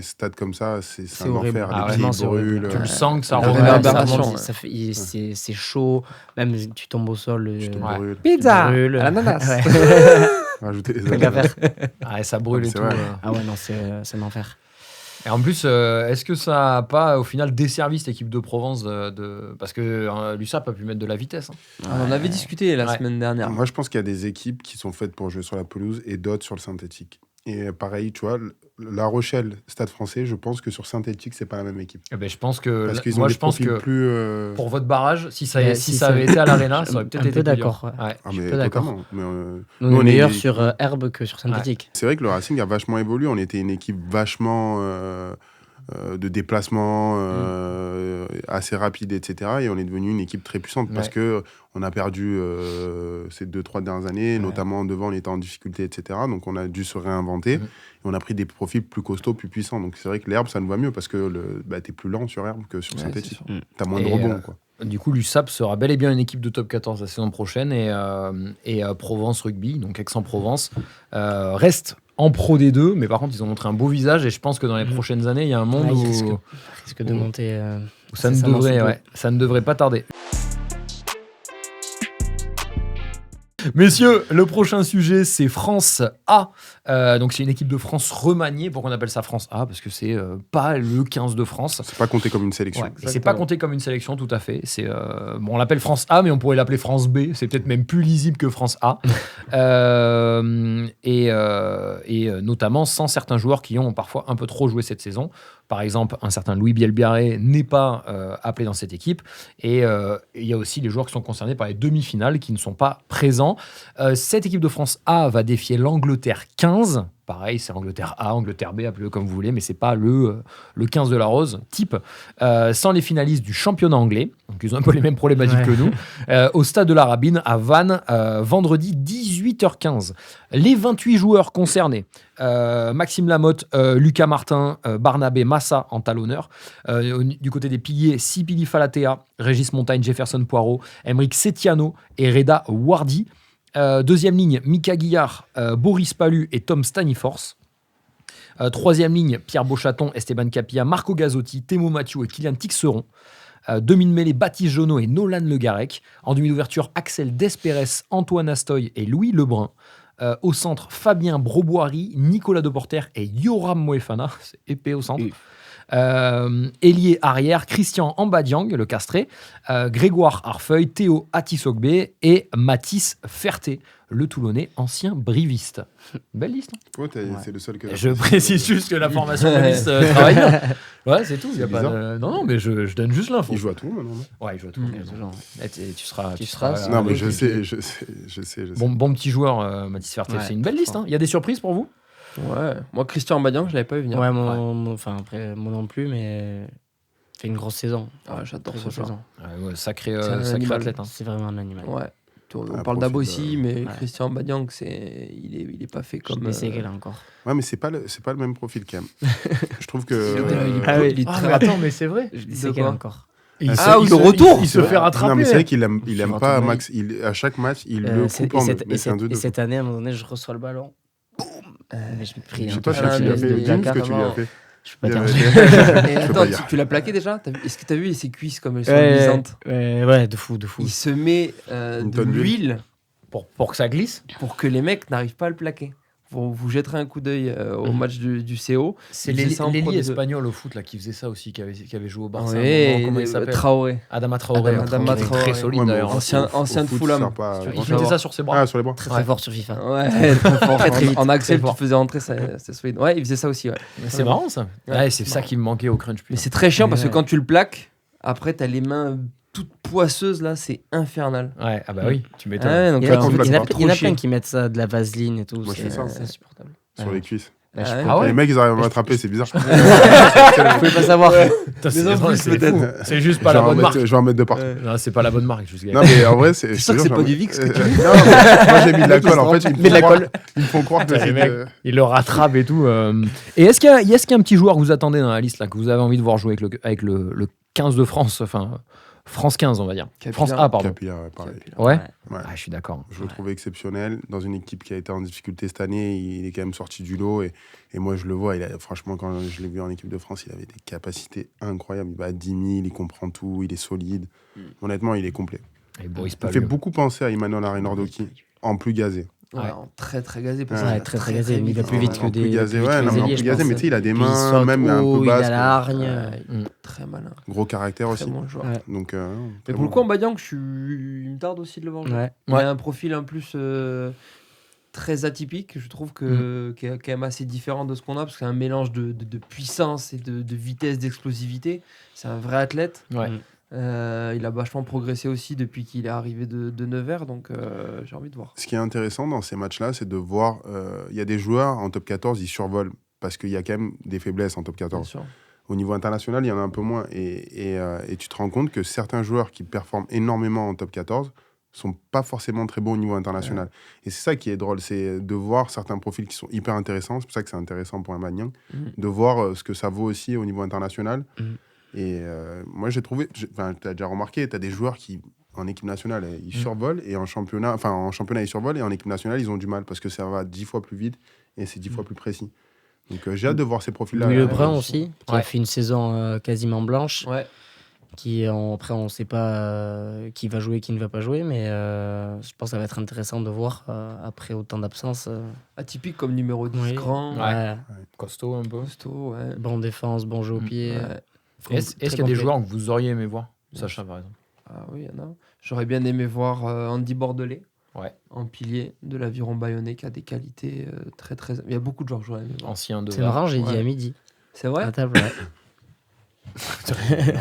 stades comme ça, c'est un enfer. Les pieds brûlent. Tu le sens que ça remonte. C'est chaud. Même tu tombes au sol. Pizza à l'ananas. Rajouter les ananas. Ça brûle et tout. Ah ouais, non, c'est un enfer. Et en plus, est-ce que ça n'a pas au final desservi cette équipe de Provence parce que l'USAP a pu mettre de la vitesse. On en avait discuté la semaine dernière. Moi, je pense qu'il y a des équipes qui sont faites pour jouer sur la pelouse et d'autres sur le synthétique. Et pareil, tu vois, La Rochelle, Stade Français, je pense que sur synthétique, c'est pas la même équipe. Je pense que parce qu'ils ont des profils plus. Pour votre barrage, si ça avait été à l'Arena, ça aurait peut-être été d'accord. Je suis d'accord. Nous, on est meilleurs sur herbe que sur synthétique. C'est vrai que le Racing a vachement évolué. On était une équipe vachement de déplacement assez rapide, etc. Et on est devenu une équipe très puissante parce que on a perdu ces 2-3 dernières années, notamment devant, on était en difficulté, etc. Donc on a dû se réinventer. Et on a pris des profils plus costauds, plus puissants. Donc c'est vrai que l'herbe, ça nous va mieux parce que t'es plus lent sur herbe que sur synthétique. T'as moins de rebonds, quoi. Du coup, l'USAP sera bel et bien une équipe de top 14 la saison prochaine et Provence Rugby, donc Aix-en-Provence, reste en Pro D2, mais par contre, ils ont montré un beau visage et je pense que dans les prochaines années, il y a un monde où risque de monter. Où ça ne devrait pas tarder. Messieurs, le prochain sujet, c'est France A. Donc, c'est une équipe de France remaniée. Pourquoi on appelle ça France A? Parce que c'est pas le 15 de France. C'est pas compté comme une sélection. C'est pas compté comme une sélection, tout à fait. On l'appelle France A, mais on pourrait l'appeler France B. C'est peut-être même plus lisible que France A. Et notamment sans certains joueurs qui ont parfois un peu trop joué cette saison. Par exemple, un certain Louis Bielbiarré n'est pas appelé dans cette équipe. Et il y a aussi les joueurs qui sont concernés par les demi-finales qui ne sont pas présents. Cette équipe de France A va défier l'Angleterre 15. Pareil, c'est Angleterre A, Angleterre B, appelez-le comme vous voulez, mais c'est pas le 15 de la Rose, type. Sans les finalistes du championnat anglais, donc ils ont un peu les mêmes problématiques que nous, au stade de la Rabine à Vannes, vendredi 18h15. Les 28 joueurs concernés, Maxime Lamotte, Lucas Martin, Barnabé Massa en talonneur. Du côté des piliers, Sibili Falatea, Régis Montagne, Jefferson Poirot, Emeric Setiano et Reda Wardi. Deuxième ligne, Mika Guillard, Boris Palu et Tom Staniforce. Troisième ligne, Pierre Beauchaton, Esteban Capilla, Marco Gazzotti, Thémo Mathieu et Kylian Tixeron. Demi-mêlée, Baptiste Jonot et Nolan Le Garec. En demi d'ouverture, Axel Desperes, Antoine Astoy et Louis Lebrun. Au centre, Fabien Broboiry, Nicolas Deporter et Yoram Moefana. C'est épais au centre. Ailier arrière, Christian Ambadiang, le castré, Grégoire Arfeuil, Théo Atisogbe et Mathis Ferté, le Toulonnais, ancien briviste. Belle liste. Ouais, c'est le seul que je précise juste que la formation briviste travaille bien. Ouais, c'est tout. Y a pas de... Non, mais je donne juste l'info. Il joue à tout maintenant. Ouais, il joue à tout. Tu seras. Non, mais je sais. Bon petit joueur, Mathis Ferté. C'est une belle liste. Il y a des surprises pour vous? Ouais, moi Christian Ambadiang, je l'avais pas vu venir. Ouais, moi non plus, mais fait une grosse saison. Ah, j'adore Très ce grosse joueur. saison. Ouais, sacré, C'est un sacré animal. athlète. Hein. C'est vraiment un animal. Ouais. On Ah, parle d'Abo profil aussi, mais Ouais. Christian Badiang, il est pas fait Comme comme. des séquelles encore. Ouais, mais c'est pas le même profil quand même. Je trouve que. Il est très mais attends, mais c'est vrai. J'ai des De séquelles quoi encore. oui, le retour. Il se fait rattraper. Non, mais c'est vrai qu'il aime Je pas retourne, Max. À chaque match, il le coupe en deux. Mais c'est un 2 et cette année, à un moment donné, je reçois le ballon. Boum Mais je me prie. Je sais un pas peu si tu lui as de fait. Dis-nous ce que tu lui carrément. as fait. Je peux pas Bien, dire. Et peux attends, pas dire. tu l'as plaqué déjà Est-ce que t'as vu ses cuisses comme elles sont Ouais, luisantes ouais, de fou. Il se met Une de tonne d'huile. l'huile Pour que ça glisse. pour que les mecs n'arrivent pas à le plaquer. Vous jetterez un coup d'œil au match du CO. C'est Il faisait ça en Pro l'ailier D2. espagnol au foot là, qui faisait ça aussi, qui avait joué au Barça. à un Ouais, moment, comment il s'appelle Traoré. Adama Traoré. Adama Très Traoré. solide Ouais, mais d'ailleurs. au Ancien foot, de Fulham. ça sert pas à Il grand-chose. faisait ça sur ses bras. Ah, sur les bras. Très fort sur FIFA. Ouais, très fort. Très, très vite. En Axel, Très tu fort. faisais rentrer, c'est solide. Ouais, il faisait ça aussi, ouais. C'est marrant ça. Ouais, c'est ça qui me manquait au crunch. Mais c'est très chiant parce que Ouais. quand tu le plaques, après, t'as les mains toutes poisseuses, là, c'est infernal. Ouais, ah bah oui, tu m'étonnes. Ouais, donc Il y en a là, qui- en fait, il y en a- c'est il y en a trop chier. plein qui mettent ça, de la vaseline et tout. Moi, je fais ça. C'est insupportable. Sur les cuisses. Là, je Ah peux Ah pas. ouais Les mecs, ils arrivent à m'attraper, c'est bizarre. Vous pouvez pas savoir. Putain, Mais en plus, c'est peut-être. fou. C'est juste pas la bonne marque. Je vais en mettre de partout. Non, c'est pas la bonne marque, juste. Non, mais en vrai, c'est. C'est sûr que c'est pas du Vicks que tu dis. Non, mais moi, j'ai mis de la colle. En fait, Mais de la colle. ils me font croire que Les c'est. mecs. Il le rattrape et tout. Et est-ce qu'il y a un petit joueur que vous attendez dans la liste là, que vous avez envie de voir jouer avec le 15 de France, enfin France 15 on va dire. Capilla. France A pardon. Capilla, ouais, pareil. Ouais. Ouais. Ah, je suis d'accord. Je le trouve exceptionnel. Dans une équipe qui a été en difficulté cette année, il est quand même sorti du lot. Et moi, je le vois. Franchement, quand je l'ai vu en équipe de France, il avait des capacités incroyables. Il va à 10 000, il comprend tout, il est solide. Honnêtement, il est complet. Et Boris Il me fait beaucoup penser à Emmanuel Arenordoki, en plus gazé. Ouais, très très gazé. parce Ouais, qu'il va très gazé, mais il va plus vite que En des. plus gazé, plus vite ouais, que non, les mais en ailiers, plus je gazé, pense. mais tu sais, il a des Puis il mains saute même un haut, peu il a basses. la quoi. hargne. Très malin. Gros caractère aussi. Très bon joueur. Ouais. Donc, Et très pour le bon. coup, en Badiang, il me tarde aussi de le voir jouer. Ouais. Il a un profil en plus très atypique, je trouve qui est quand même assez différent de ce qu'on a, parce que c'est un mélange de puissance et de vitesse, d'explosivité. C'est un vrai athlète. Ouais. Il a vachement progressé aussi depuis qu'il est arrivé de Nevers, donc j'ai envie de voir. Ce qui est intéressant dans ces matchs-là, c'est de voir. Il y a des joueurs en top 14, ils survolent parce qu'il y a quand même des faiblesses en top Bien 14. sûr. Au niveau international, il y en a un peu moins. Et tu te rends compte que certains joueurs qui performent énormément en top 14 sont pas forcément très bons au niveau international. Et c'est ça qui est drôle, c'est de voir certains profils qui sont hyper intéressants. C'est pour ça que c'est intéressant pour un Badiang, de voir ce que ça vaut aussi au niveau international. Et moi, j'ai trouvé, tu as déjà remarqué, tu as des joueurs qui, en équipe nationale, ils survolent, et en championnat, ils survolent, et en équipe nationale, ils ont du mal, parce que ça va 10 fois plus vite, et c'est 10 fois plus précis. Donc j'ai hâte de voir ces profils-là. Louis Lebrun aussi, qui Ouais. a fait une saison quasiment blanche. Ouais. Après, on ne sait pas qui va jouer, qui ne va pas jouer, mais je pense que ça va être intéressant de voir après autant d'absence. Atypique comme numéro 10, Oui. grand, Ouais. Costaud un peu. costaud, ouais. Bon défense, bon jeu au pied. Ouais. Est-ce qu'il y a des joueurs que vous auriez aimé voir Sacha, par exemple. Ah oui, il y en a. J'aurais bien aimé voir Andy Bordelais. Ouais. En pilier de l'aviron bayonnais qui a des qualités très très. Il y a beaucoup de joueurs que j'aurais aimé voir. Ancien de. C'est marrant, j'ai dit Ouais. à midi. C'est vrai. À table, ouais.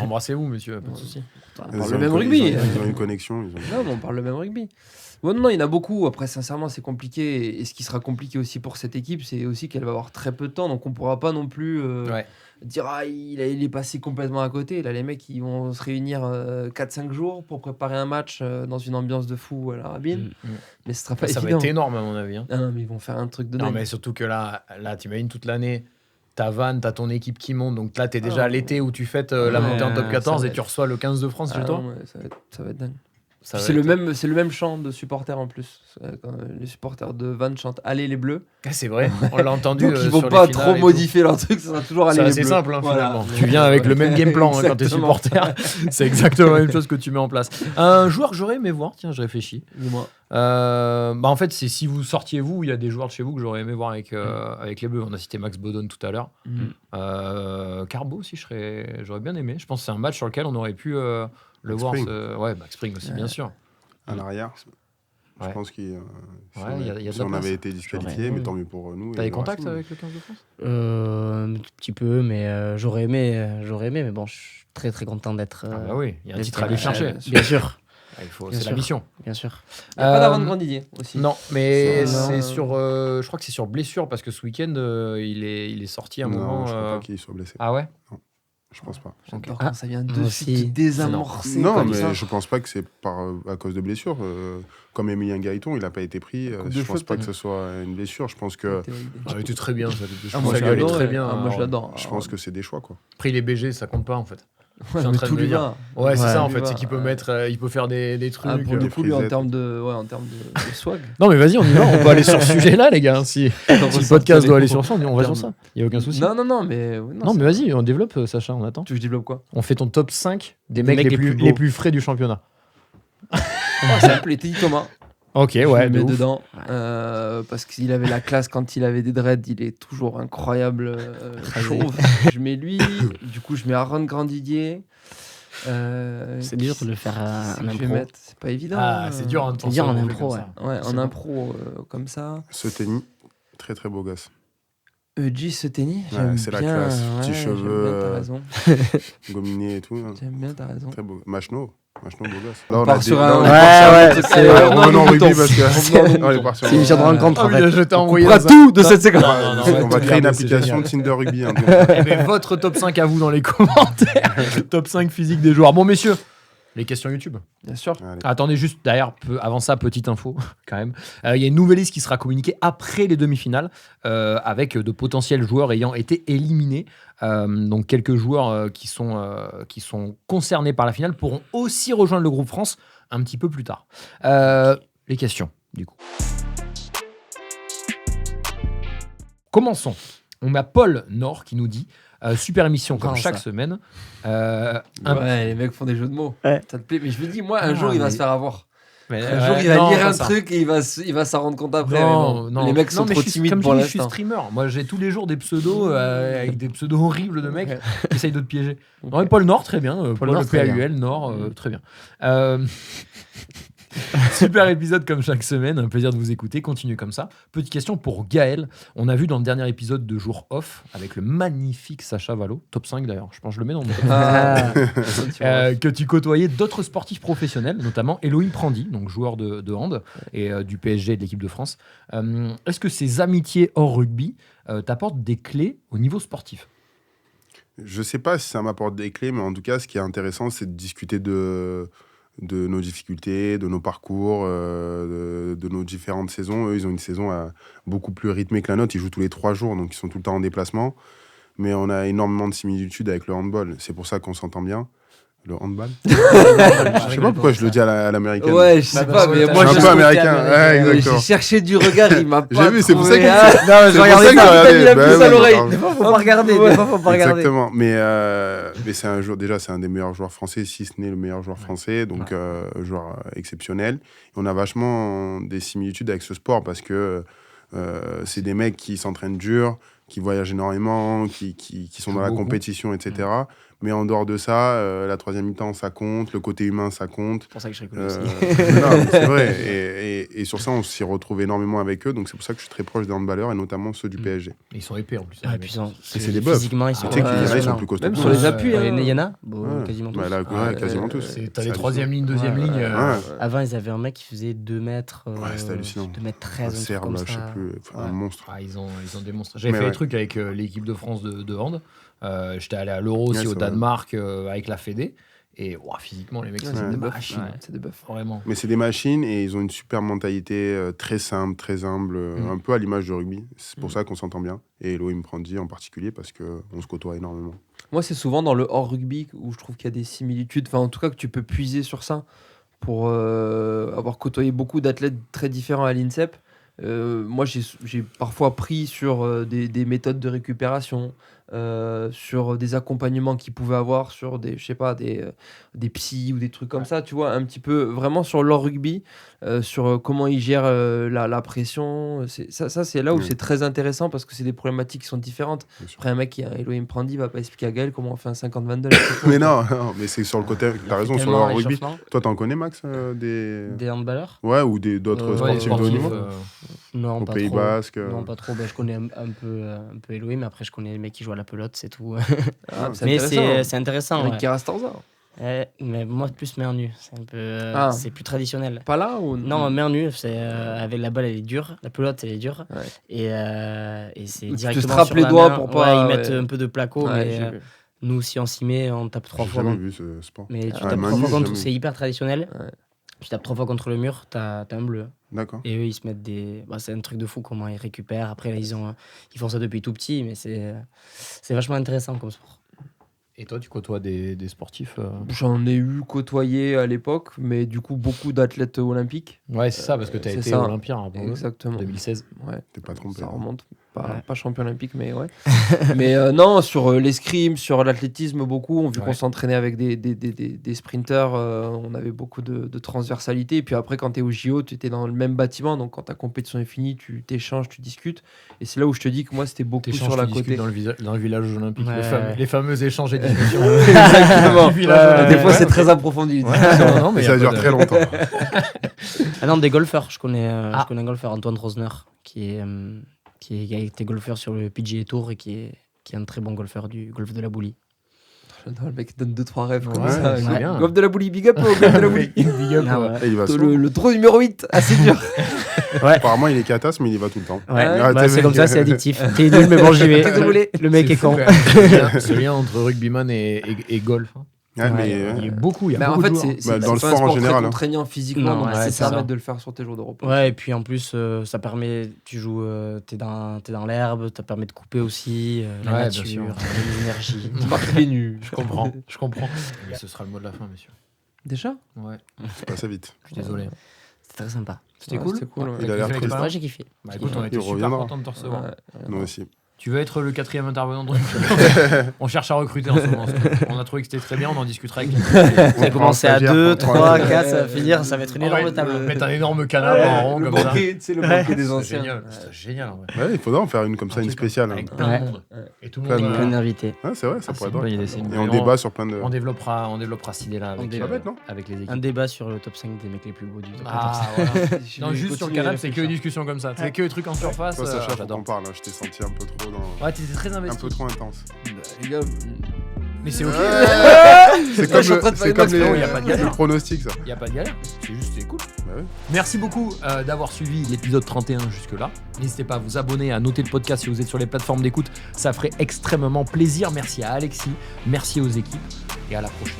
Embrassez-vous, monsieur, pas de souci. On Ils parle ont le même une- rugby. Ils ont une connexion. Non, mais on parle le même rugby. Bon, non, il y en a beaucoup. Après, sincèrement, c'est compliqué. Et ce qui sera compliqué aussi pour cette équipe, c'est aussi qu'elle va avoir très peu de temps. Donc, on pourra pas non plus Ouais. dire il est passé complètement à côté. Là, les mecs, ils vont se réunir 4-5 jours pour préparer un match dans une ambiance de fou à la Rabine. Mais ce sera pas Ça va évident. être énorme, à mon avis. Hein. Ah non, mais ils vont faire un truc de Non, dingue. mais surtout que là t'imagines toute l'année, t'as Van, t'as ton équipe qui monte. Donc là, t'es déjà à l'été où tu fêtes la Ouais, montée en top ça 14 va et tu être- reçois le 15 de France Ah chez toi. non, ouais, ça va être dingue. Ça Puis va c'est être- le même chant de supporters en plus. Quand les supporters de Van chantent Allez les Bleus. Ah, c'est vrai, on l'a entendu. Donc ils vont sur les pas finales trop et tout. modifier leur truc, ça sera toujours Allez C'est les assez Bleus. simple, hein, Voilà. finalement. Tu viens avec le même game plan hein, quand t'es Exactement. supporter. C'est exactement la même chose que tu mets en place. Un joueur que j'aurais aimé voir, tiens, je réfléchis. Dis-moi. En fait, c'est si vous sortiez vous, il y a des joueurs de chez vous que j'aurais aimé voir avec les Bleus. On a cité Max Bodon tout à l'heure. Carbo aussi, j'aurais bien aimé. Je pense que c'est un match sur lequel on aurait pu le Max voir. Spring. Ouais, Max Spring aussi, bien sûr. À l'arrière, je Ouais. pense qu'il Ouais, il y a de si la on place. avait été disqualifié, J'aurais- mais tant mieux pour nous. T'as et des le contacts Racing. avec le 15 de France Un petit peu, mais j'aurais aimé, mais bon, je suis très très content d'être. Ah bah oui, il y a un d'être- titre à aller chercher. Bien sûr, Ah, Bien c'est la sûr. mission. bien sûr. Il n'y a pas d'Aaron Euh, Grandidier aussi. Non, mais Ça, c'est non. sur. Je crois que c'est sur blessure parce que ce week-end, il est sorti un Non, moment. je crois pas qu'il soit blessé. Ah ouais Je pense pas. J'adore quand ça vient moi de aussi. suite désamorcer. Non, comme mais ça. je pense pas que c'est à cause de blessures. Comme Emilien Gaëton, il a pas été pris. Coupe de Je pense cheveux, pas que peut-être. ce soit une blessure. Je pense que Ah, il était très bien. Moi, ça je lui allait l'adore. très bien. Moi, je alors, l'adore. je pense que c'est des choix, quoi. Après, il est BG, ça compte pas en fait. Ouais, suis en mais train de tout me lui dire. va. Ouais, c'est Ouais. ça en Lui fait. va. C'est qu'il peut mettre, il peut faire des trucs. Ah, pour des le coup, lui, en frisettes. termes de swag. Non, mais vas-y, on y va. On peut aller sur ce sujet-là, les gars. Si le podcast doit aller sur ça, on va sur ça. Il y a aucun souci. Non, mais. Non, mais vas-y, on développe, Sacha, on attend. Tu veux que je développe quoi? On fait ton top 5 des Des mecs mecs les plus les beaux. plus frais du championnat. Ça s'appelait Teddy Thomas. Ok, Je ouais, le de mets ouf. dedans parce qu'il avait la classe quand il avait des dreads. Il est toujours incroyable, chauve. Je mets lui. Du coup, je mets Aaron Grandidier. C'est dur de le faire en impro. C'est pas évident. Ah, c'est dur en C'est dur en impro, Ouais, C'est en bon. impro comme ça. Ce tennis, très très beau gosse. G Seteni, Ouais, j'aime c'est la bien. classe. Petits j'aime cheveux, bien, t'as raison. Gominé et tout. hein. J'aime bien, t'as raison. Très beau. Machno, beau gosse. On part sur un. là, on on part Ouais, sur un ouais, truc. c'est- Allez, revenons au mouton. rugby parce que. Revenons au On est mouton. parti. C'est une mission de rencontre, en Ah oui, fait. je t'ai On envoyé coupera dans un- tout de cette séquence. Non, non, On va tout créer une garder, c'est application génial. Tinder Rugby. hein, donc. Eh ben, votre top 5 à vous dans les commentaires. Top 5 physique des joueurs. Bon, messieurs, les questions YouTube. Bien sûr. Allez. Attendez juste, d'ailleurs, avant ça, petite info, quand même. Il y a une nouvelle liste qui sera communiquée après les demi-finales, avec de potentiels joueurs ayant été éliminés. Donc, quelques joueurs qui sont concernés par la finale pourront aussi rejoindre le groupe France un petit peu plus tard. Les questions, du coup. Commençons. On a Paul Nord qui nous dit super émission comme Grand, chaque ça. semaine. Ouais, les mecs font des jeux de mots. Ouais. Ça te plaît. Mais je me dis, moi, un Ah, jour, il va mais- se faire avoir. Mais, Un jour, il va lire un truc et il va s'en rendre compte après. Non, mais non. Les mecs sont Non, mais trop je suis- timides comme pour je dis, je suis l'instant. streamer. Moi, j'ai tous les jours des pseudos avec des pseudos horribles de mecs Ouais. qui essayent de te piéger. Ok. Non, mais Paul Nord, très bien. Paul Nord, très PAUL, Nord, très bien. Super épisode comme chaque semaine. Un plaisir de vous écouter. Continuez comme ça. Petite question pour Gaël. On a vu dans le dernier épisode de Jour Off avec le magnifique Sacha Valo, top 5 d'ailleurs. Je pense que je le mets dans mon top 5. Ah. Que tu côtoyais d'autres sportifs professionnels, notamment Elohim Prandi, donc joueur de hand et du PSG et de l'équipe de France. Est-ce que ces amitiés hors rugby t'apportent des clés au niveau sportif? Je sais pas si ça m'apporte des clés, mais en tout cas, ce qui est intéressant, c'est de discuter de nos difficultés, de nos parcours, de nos différentes saisons. Eux, ils ont une saison beaucoup plus rythmée que la nôtre. Ils jouent tous les 3 jours, donc ils sont tout le temps en déplacement. Mais on a énormément de similitudes avec le handball. C'est pour ça qu'on s'entend bien. Le handball Je sais pas pourquoi je le dis à l'américaine. Ouais, je sais Bah, pas, parce mais que moi je suis un je peu américain. Ouais, exactement. J'ai cherché du regard, il m'a pas. J'ai vu, c'est pour ça trouvé. que- Ah, Non, C'est pour je ça regardais que ça. j'ai Putain, il a Bah plus ouais, à l'oreille. d'accord. Des fois, faut pas regarder. Des fois, faut pas regarder. Exactement. Mais c'est un joueur, déjà, c'est un des meilleurs joueurs français, si ce n'est le meilleur joueur français, donc joueur exceptionnel. Et on a vachement des similitudes avec ce sport parce que c'est des mecs qui s'entraînent dur, qui voyagent énormément, qui sont dans la Beaucoup. compétition, etc. Mais en dehors de ça, la troisième mi-temps, ça compte, le côté humain, ça compte. C'est pour ça que je rigole aussi. Non, mais c'est vrai. Et sur ça, on s'y retrouve énormément avec eux. Donc, c'est pour ça que je suis très proche des handballeurs et notamment ceux du PSG. Ils sont épais en plus. Ah, les et mecs. puis c'est des bœufs. Physiquement, ils sont. Tu sais qu'il y en a, ils sont impressionnants. plus costauds. Même que sur nous. les appuis. hein. Il y en a bon, Ouais. quasiment tous. Bah, là, Ah, quasiment tous. T'as les C'est troisième ligne, deuxième Ouais. ligne. Ouais. Avant, ils avaient un mec qui faisait 2 mètres. Ouais, c'était hallucinant. 2 mètres Un 13, un truc Serbe, comme là, je sais ça. plus. Enfin, un Ouais. monstre. Ah, ils ont démontré. J'avais Mais fait ouais. des trucs avec l'équipe de France de hand. J'étais allé à l'Euro aussi Ouais, au c'est vrai. Danemark avec la Fédé. Et ouah, physiquement, les mecs, c'est C'est des des bœufs. machines. C'est des bœufs. Vraiment. Mais c'est des machines et ils ont une super mentalité très simple, très humble, un peu à l'image du rugby. C'est pour ça qu'on s'entend bien. Et Elohim Prandi en particulier parce qu'on se côtoie énormément. Moi, c'est souvent dans le hors rugby où je trouve qu'il y a des similitudes. Enfin, en tout cas, que tu peux puiser sur ça pour avoir côtoyé beaucoup d'athlètes très différents à l'INSEP. Moi, j'ai parfois pris sur des méthodes de récupération, sur des accompagnements qu'ils pouvaient avoir, sur des, je sais pas, des psys ou des trucs comme ça, tu vois, un petit peu vraiment sur leur rugby, sur comment ils gèrent la pression. Ça, c'est là où Mm. c'est très intéressant parce que c'est des problématiques qui sont différentes. Bien sûr. Après, un mec qui a Elohim Prandi va pas expliquer à Gaël comment on fait un 50-22. Mais non, mais c'est sur le côté. T'as raison, sur le Tellement rugby. échauffement. Toi, t'en connais, Max des... Des handballeurs Ouais, ou d'autres Ouais, sportifs de haut sportifs, niveau Non, Au pas Pays trop. Basque Non, pas trop. Bah, je connais un peu Elohim, mais après, je connais les mecs qui jouent à la pelote, c'est tout. Ah, Mais intéressant. c'est intéressant. Avec Ouais. Kerastorza. Mais moi, plus main nue. C'est un peu. Ah. C'est plus traditionnel. Pas là ou Non, main nue, c'est avec la balle, elle est dure. La pelote, elle est dure. Ouais. Et c'est Ou tu te directement strappes sur les la doigts main. pour pas- Ouais, ils mettent ouais. un peu de placo, Ouais, j'ai vu. Nous, si on s'y met, on tape 3 J'ai fois. jamais vu ce sport. Mais tu Ah, tapes Manu, 3 fois j'ai contre, jamais c'est hyper traditionnel. Ouais. Tu tapes 3 fois contre le mur, t'as un bleu. D'accord. Et eux, ils se mettent des. Bah, c'est un truc de fou comment ils récupèrent. Après, là, ils font ça depuis tout petit, mais c'est vachement intéressant comme sport. Et toi, tu côtoies des sportifs J'en ai eu côtoyé à l'époque, mais du coup, beaucoup d'athlètes olympiques. Ouais, c'est ça, parce que tu as c'est été ça. olympien en Exactement. 2016. Ouais, T'es pas trompé. ça hein. remonte. Ouais. Pas champion olympique, mais ouais. Mais non, sur l'escrime, sur l'athlétisme, beaucoup. Vu Ouais. qu'on s'entraînait avec des sprinters, on avait beaucoup de transversalité. Et puis après, quand tu es au JO, tu étais dans le même bâtiment. Donc quand ta compétition est finie, tu t'échanges, tu discutes. Et c'est là où je te dis que moi, c'était beaucoup sur la côté. dans le village olympique, Ouais. les fameux échanges et discussions. Exactement. Du village olympique. Des fois, c'est Ouais, très approfondi. non, mais Et y ça a dure pas de- très longtemps. Ah non, des golfeurs. Je connais un golfeur, Antoine Rosner, qui a été golfeur sur le PGA Tour et qui est un très bon golfeur du golf de la Boulie. J'adore, le mec donne 2-3 rêves comme Ouais, ça. c'est bien. Golf de la Boulie, big up au golf de la Boulie. Big up, Ah, ouais. ouais. Et il va souvent. Le trou numéro 8, assez dur. Apparemment, il est catasse, mais il y va tout le temps. Ouais, Ah, bah, t'es c'est mec. comme ça, c'est addictif. T'es nul, mais bon, j'y vais. Le mec est fou, con. quand même. Ce lien entre rugbyman et golf. hein. Ouais, mais, Il y a beaucoup, il y a Mais en beaucoup fait, de joueurs. c'est dans le pas un sport en sport général, très hein. contraignant physiquement, Non, donc ouais, ça c'est te ça. permet de le faire sur tes jours de repos. Ouais, et puis en plus, ça permet, tu joues, t'es dans l'herbe, ça permet de couper aussi, la Ouais, bien nature, sûr. l'énergie. Tu marches pieds nus. Je comprends. Et ce sera le mot de la fin, messieurs. Déjà Ouais, c'est pas ça vite. je suis désolé. C'était très sympa. C'était Ouais, cool. c'était cool, ouais. Il a l'air T'as kiffé triste. l'expérience Ouais, j'ai kiffé. Bah écoute, on était Il super reviendra. contents de te recevoir. Ouais. Nous aussi. Tu veux être le 4e intervenant de rugby. On cherche à recruter en ce moment. On a trouvé que c'était très bien, on en discutera avec Ça a commencé à 2, 3, 4, ça va finir, ça va être une énorme table. Mettre un énorme canapé en rond Le comme ça. banquet, tu sais, le banquet des C'est anciens. génial. C'est génial en vrai. Ouais, il faudra en faire une comme ça, Un une truc spéciale. hein. Avec plein de monde. Et tout le Plein de monde. Plein d'invités. Ouais, c'est vrai, ça pourrait être drôle. idée, c'est une Et bonne on idée. débat sur plein de. On développera cette idée-là avec, débat. Pas bête, non avec les équipes. Un débat sur le top 5 des mecs les plus beaux du top 14. Ah, voilà. Je Non, vais juste sur le continuer à canapé, c'est que des réfléchir. discussions comme ça. C'est que des trucs en surface. Toi, Sacha, faut J'adore. qu'on parle. hein. Je t'ai senti un peu trop dans. Ouais, t'étais très Un investi. peu trop intense. Les gars, Mais c'est ok. C'est Je suis en train comme, de faire c'est une comme action, il y a pas de galère. le pronostic, ça. Y a pas de galère. C'est juste, c'est cool. Bah ouais. Merci beaucoup d'avoir suivi l'épisode 31 jusque-là. N'hésitez pas à vous abonner, à noter le podcast si vous êtes sur les plateformes d'écoute. Ça ferait extrêmement plaisir. Merci à Alexis, merci aux équipes et à la prochaine.